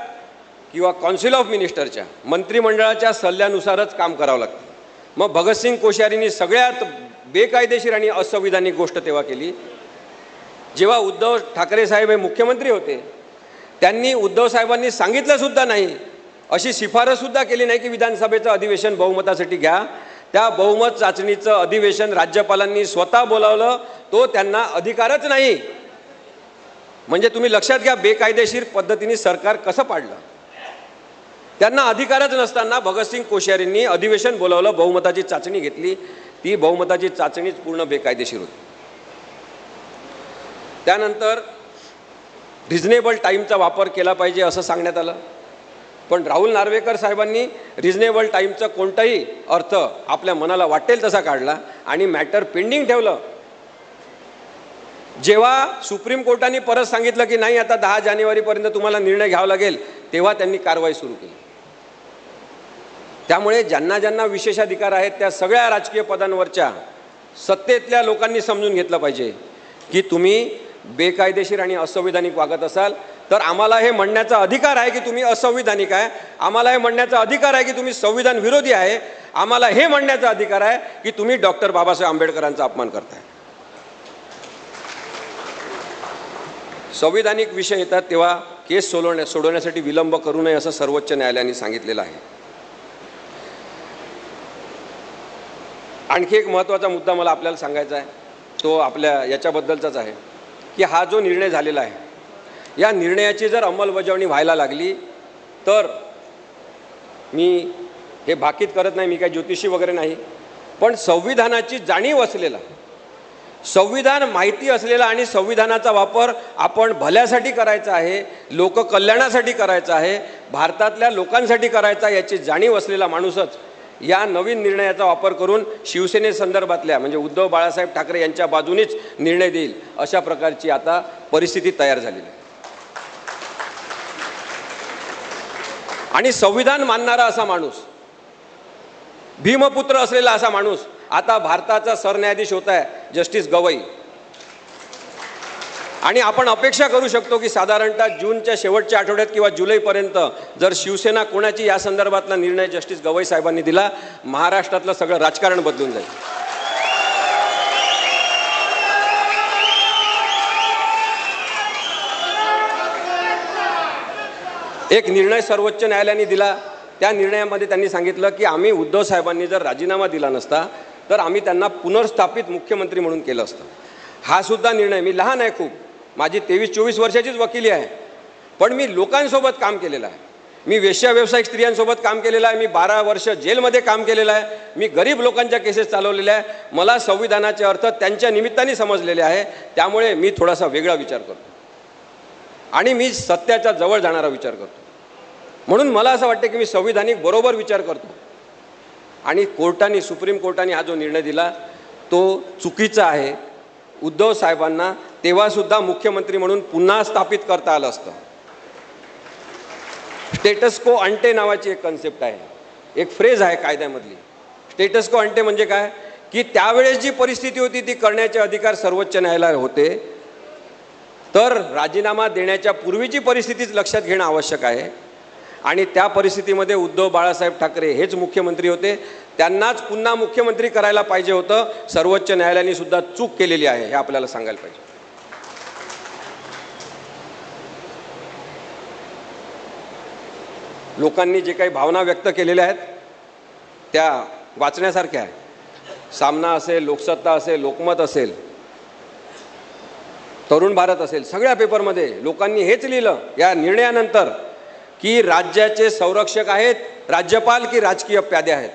किंवा काउन्सिल ऑफ मिनिस्टरच्या मंत्रिमंडळाच्या सल्ल्यानुसारच काम करावं लागतं. मग भगतसिंग कोश्यारींनी सगळ्यात बेकायदेशीर आणि असंविधानिक गोष्ट तेव्हा केली जेव्हा उद्धव ठाकरे साहेब हे मुख्यमंत्री होते. त्यांनी उद्धव साहेबांनी सांगितलं सुद्धा नाही, अशी शिफारस सुद्धा केली नाही की विधानसभेचं अधिवेशन बहुमतासाठी घ्या. त्या बहुमत चाचणीचं अधिवेशन राज्यपालांनी स्वतः बोलावलं. तो त्यांना अधिकारच नाही. म्हणजे तुम्ही लक्षात घ्या बेकायदेशीर पद्धतीने सरकार कसं पाडलं. त्यांना अधिकारच नसताना भगतसिंग कोश्यारींनी अधिवेशन बोलावलं, बहुमताची चाचणी घेतली. ती बहुमताची चाचणीच पूर्ण बेकायदेशीर होती. त्यानंतर रिजनेबल टाईमचा वापर केला पाहिजे असं सांगण्यात आलं. पण राहुल नार्वेकर साहेबांनी रिजनेबल टाईमचा कोणताही अर्थ आपल्या मनाला वाटेल तसा काढला आणि मॅटर पेंडिंग ठेवलं. जेव्हा सुप्रीम कोर्टाने परत सांगितलं की नाही आता 10 जानेवारीपर्यंत तुम्हाला निर्णय घ्यावा लागेल, तेव्हा त्यांनी कारवाई सुरू केली. त्यामुळे ज्यांना ज्यांना विशेषाधिकार आहेत त्या सगळ्या राजकीय पदांवरच्या सत्तेतल्या लोकांनी समजून घेतलं पाहिजे की तुम्ही बेकायदेशीर आणि असंविधानिक वागत असाल तर आम्हाला हे म्हणण्याचा अधिकार आहे की तुम्ही असंविधानिक आहे. आम्हाला हे म्हणण्याचा अधिकार आहे की तुम्ही संविधान विरोधी आहे. आम्हाला हे म्हणण्याचा अधिकार आहे की तुम्ही डॉक्टर बाबासाहेब आंबेडकरांचा अपमान करताय. संविधानिक विषय येतात तेव्हा केस सोडवण्यासाठी विलंब करू नये असं सर्वोच्च न्यायालयाने सांगितलेलं आहे. आणखी एक महत्त्वाचा मुद्दा मला आपल्याला सांगायचा आहे, तो आपल्या याच्याबद्दलचाच आहे की हा जो निर्णय झालेला आहे या निर्णयाची जर अंमलबजावणी व्हायला लागली तर मी हे भाकीत करत नाही, मी काही ज्योतिषी वगैरे नाही, पण संविधानाची जाणीव असलेला, संविधान माहिती असलेला आणि संविधानाचा वापर आपण भल्यासाठी करायचा आहे, लोककल्याणासाठी करायचा आहे, भारतातल्या लोकांसाठी करायचा याची जाणीव असलेला माणूसच या नवीन निर्णयाचा वापर करून शिवसेनेसंदर्भातल्या म्हणजे उद्धव बाळासाहेब ठाकरे यांच्या बाजूनेच निर्णय देईल अशा प्रकारची आता परिस्थिती तयार झालेली आहे. आणि संविधान मानणारा असा माणूस, भीमपुत्र असलेला असा माणूस आता भारताचा सरन्यायाधीश होत आहे, जस्टिस गवई. आणि आपण अपेक्षा करू शकतो की साधारणतः जूनच्या शेवटच्या आठवड्यात किंवा जुलैपर्यंत जर शिवसेना कोणाची या संदर्भातला निर्णय जस्टिस गवई साहेबांनी दिला, महाराष्ट्रातलं सगळं राजकारण बदलून जाईल. एक निर्णय सर्वोच्च न्यायालयाने दिला. त्या निर्णयामध्ये त्यांनी सांगितलं की आम्ही उद्धव साहेबांनी जर राजीनामा दिला नसता तर आम्ही त्यांना पुनर्स्थापित मुख्यमंत्री म्हणून केलं असतं. हा सुद्धा निर्णय, मी लहान आहे खूप, माझी 23-24 वर्षाचीच वकिली आहे, पण मी लोकांसोबत काम केलेलं आहे. मी वेश्या व्यावसायिक स्त्रियांसोबत काम केलेलं आहे. मी 12 वर्ष जेलमध्ये काम केलेलं आहे. मी गरीब लोकांच्या केसेस चालवलेल्या आहे. मला संविधानाचे अर्थ त्यांच्या निमित्ताने समजलेले आहे. त्यामुळे मी थोडासा वेगळा विचार करतो आणि मी सत्याच्या जवळ जाणारा विचार करतो. म्हणून मला असं वाटतं की मी संविधानिक बरोबर विचार करतो. आणि कोर्टाने, सुप्रीम कोर्टाने हा जो निर्णय दिला तो चुकीचा आहे. उद्धव साहेबांना तेव्हासुद्धा मुख्यमंत्री म्हणून पुन्हा स्थापित करता आलं असतं. स्टेटस को अंटे नावाची एक कन्सेप्ट आहे, एक फ्रेज आहे कायद्यामधली. स्टेटस को अंटे म्हणजे काय की त्यावेळेस जी परिस्थिती होती ती करण्याचे अधिकार सर्वोच्च न्यायालयाला होते. तर राजीनामा देण्याच्या पूर्वीची परिस्थितीच लक्षात घेणं आवश्यक आहे. आणि त्या परिस्थितीमध्ये उद्धव बाळासाहेब ठाकरे हेच मुख्यमंत्री होते. त्यांनाच पुन्हा मुख्यमंत्री करायला पाहिजे होतं. सर्वोच्च न्यायालयाने सुद्धा चूक केलेली आहे हे आपल्याला सांगायला पाहिजे. लोकांनी जे काही भावना व्यक्त केलेल्या आहेत त्या वाचण्यासारख्या आहे. सामना असेल, लोकसत्ता असेल, लोकमत असेल, तरुण भारत असेल, सगळ्या पेपरमध्ये लोकांनी हेच लिहिलं या निर्णयानंतर की राज्याचे संरक्षक आहेत राज्यपाल की राजकीय प्यादे आहेत.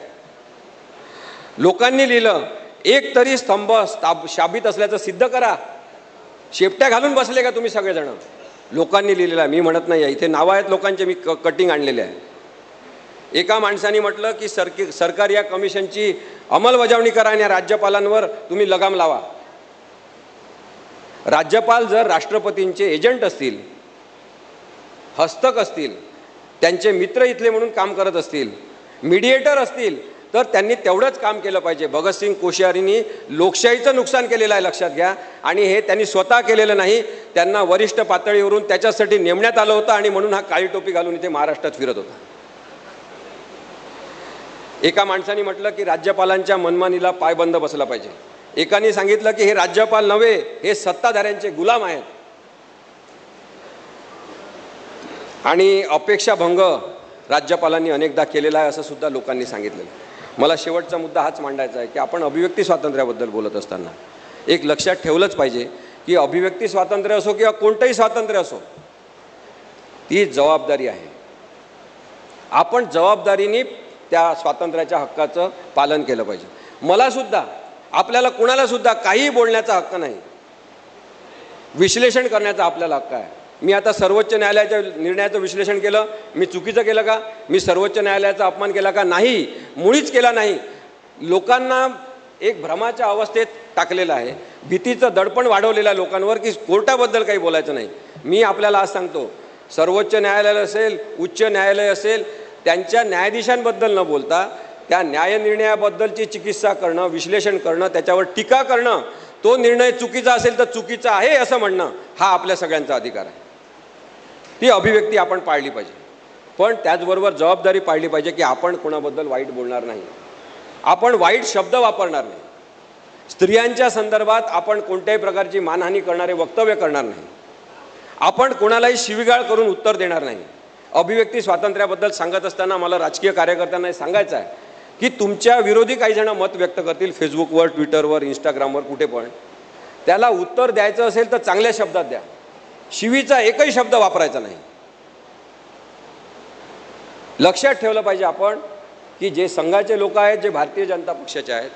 लोकांनी लिहिलं एक तरी स्तंभ शाबित असल्याचं सिद्ध करा. शेपट्या घालून बसले का तुम्ही सगळेजण? लोकांनी लिहिलेलं आहे, मी म्हणत नाही आहे. इथे नावं आहेत लोकांचे, मी कटिंग आणलेले आहे. एका माणसाने म्हटलं की सरकार या कमिशनची अंमलबजावणी करा आणि राज्यपालांवर तुम्ही लगाम लावा. राज्यपाल जर राष्ट्रपतींचे एजंट असतील, हस्तक असतील, त्यांचे मित्र इथले म्हणून काम करत असतील, मीडिएटर असतील तर त्यांनी तेवढंच काम केलं पाहिजे. भगतसिंग कोश्यारींनी लोकशाहीचं नुकसान केलेलं आहे, लक्षात घ्या. आणि हे त्यांनी स्वतः केलेलं नाही, त्यांना वरिष्ठ पातळीवरून त्याच्यासाठी नेमण्यात आलं होतं आणि म्हणून हा काळी टोपी घालून इथे महाराष्ट्रात फिरत होता. एका माणसाने म्हटलं की राज्यपालांच्या मनमानीला पायबंद बसला पाहिजे. एकाने सांगितलं की हे राज्यपाल नव्हे, हे सत्ताधाऱ्यांचे गुलाम आहेत. आणि अपेक्षाभंग राज्यपालांनी अनेकदा केलेला आहे असं सुद्धा लोकांनी सांगितलेलं. मला शेवटचा मुद्दा हाच मांडायचा आहे की आपण अभिव्यक्ती स्वातंत्र्याबद्दल बोलत असताना एक लक्षात ठेवलंच पाहिजे की अभिव्यक्ती स्वातंत्र्य असो किंवा कोणतंही स्वातंत्र्य असो, ती जबाबदारी आहे. आपण जबाबदारीने त्या स्वातंत्र्याच्या हक्काचं पालन केलं पाहिजे. मला सुद्धा, आपल्याला कुणाला सुद्धा काही बोलण्याचा हक्क नाही, विश्लेषण करण्याचा आपल्याला हक्क आहे. मी आता सर्वोच्च न्यायालयाच्या निर्णयाचं विश्लेषण केलं, मी चुकीचं केलं का? मी सर्वोच्च न्यायालयाचा अपमान केला का? नाही, मुळीच केला नाही. लोकांना एक भ्रमाच्या अवस्थेत टाकलेलं आहे, भीतीचं दडपण वाढवलेलं आहे लोकांवर की कोर्टाबद्दल काही बोलायचं नाही. मी आपल्याला आज सांगतो, सर्वोच्च न्यायालय असेल, उच्च न्यायालय असेल, त्यांच्या न्यायाधीशांबद्दल न बोलता त्या न्यायनिर्णयाबद्दलची चिकित्सा करणं, विश्लेषण करणं, त्याच्यावर टीका करणं, तो निर्णय चुकीचा असेल तर चुकीचा आहे असं म्हणणं, हा आपल्या सगळ्यांचा अधिकार आहे. ती अभिव्यक्ती आपण पाळली पाहिजे, पण त्याचबरोबर जबाबदारी पाळली पाहिजे की आपण कोणाबद्दल वाईट बोलणार नाही, आपण वाईट शब्द वापरणार नाही, स्त्रियांच्या संदर्भात आपण कोणत्याही प्रकारची मानहानी करणारे वक्तव्य करणार नाही, आपण कोणालाही शिवीगाळ करून उत्तर देणार नाही. अभिव्यक्ती स्वातंत्र्याबद्दल सांगत असताना मला राजकीय कार्यकर्त्यांना सांगायचं आहे की तुमच्या विरोधी काही जण मत व्यक्त करतील फेसबुकवर, ट्विटरवर, इंस्टाग्रामवर, कुठे पण, त्याला उत्तर द्यायचं असेल तर चांगल्या शब्दात द्या, शिवीचा एकही शब्द वापरायचा नाही. लक्षात ठेवलं पाहिजे आपण की जे संघाचे लोक आहेत, जे भारतीय जनता पक्षाचे आहेत,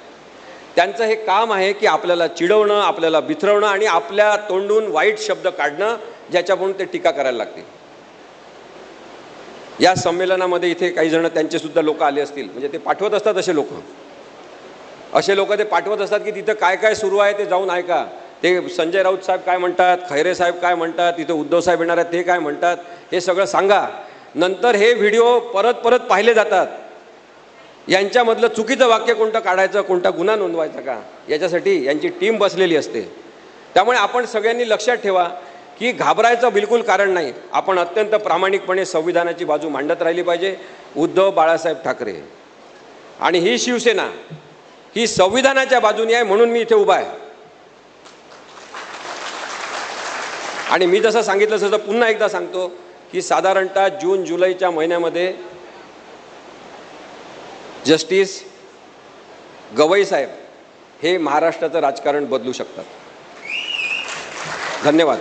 त्यांचं हे काम आहे की आपल्याला चिडवणं, आपल्याला बिथरवणं आणि आपल्या तोंडून वाईट शब्द काढणं, ज्याच्याकडून ते टीका करायला लागतील. या संमेलनामध्ये इथे काही जण त्यांचे सुद्धा लोक आले असतील, म्हणजे ते पाठवत असतात असे लोक ते पाठवत असतात की तिथं काय काय सुरू आहे ते जाऊन ऐका. ते संजय राऊत साहेब काय म्हणतात, खैरे साहेब काय म्हणतात, तिथे उद्धव साहेब येणार आहेत ते काय म्हणतात, हे सगळं सांगा. नंतर हे व्हिडिओ परत परत पाहिले जातात. यांच्यामधलं चुकीचं वाक्य कोणतं काढायचं, कोणता गुन्हा नोंदवायचा का, याच्यासाठी यांची टीम बसलेली असते. त्यामुळे आपण सगळ्यांनी लक्षात ठेवा की घाबरायचं बिलकुल कारण नाही. आपण अत्यंत प्रामाणिकपणे संविधानाची बाजू मांडत राहिली पाहिजे. उद्धव बाळासाहेब ठाकरे आणि ही शिवसेना ही संविधानाच्या बाजूने आहे, म्हणून मी इथे उभा आहे. आणि मी जसं सांगितलं तसं पुन्हा एकदा सांगतो की साधारणतः जून जुलैच्या महिन्यामध्ये जस्टिस गवई साहेब हे महाराष्ट्राचं राजकारण बदलू शकतात. धन्यवाद.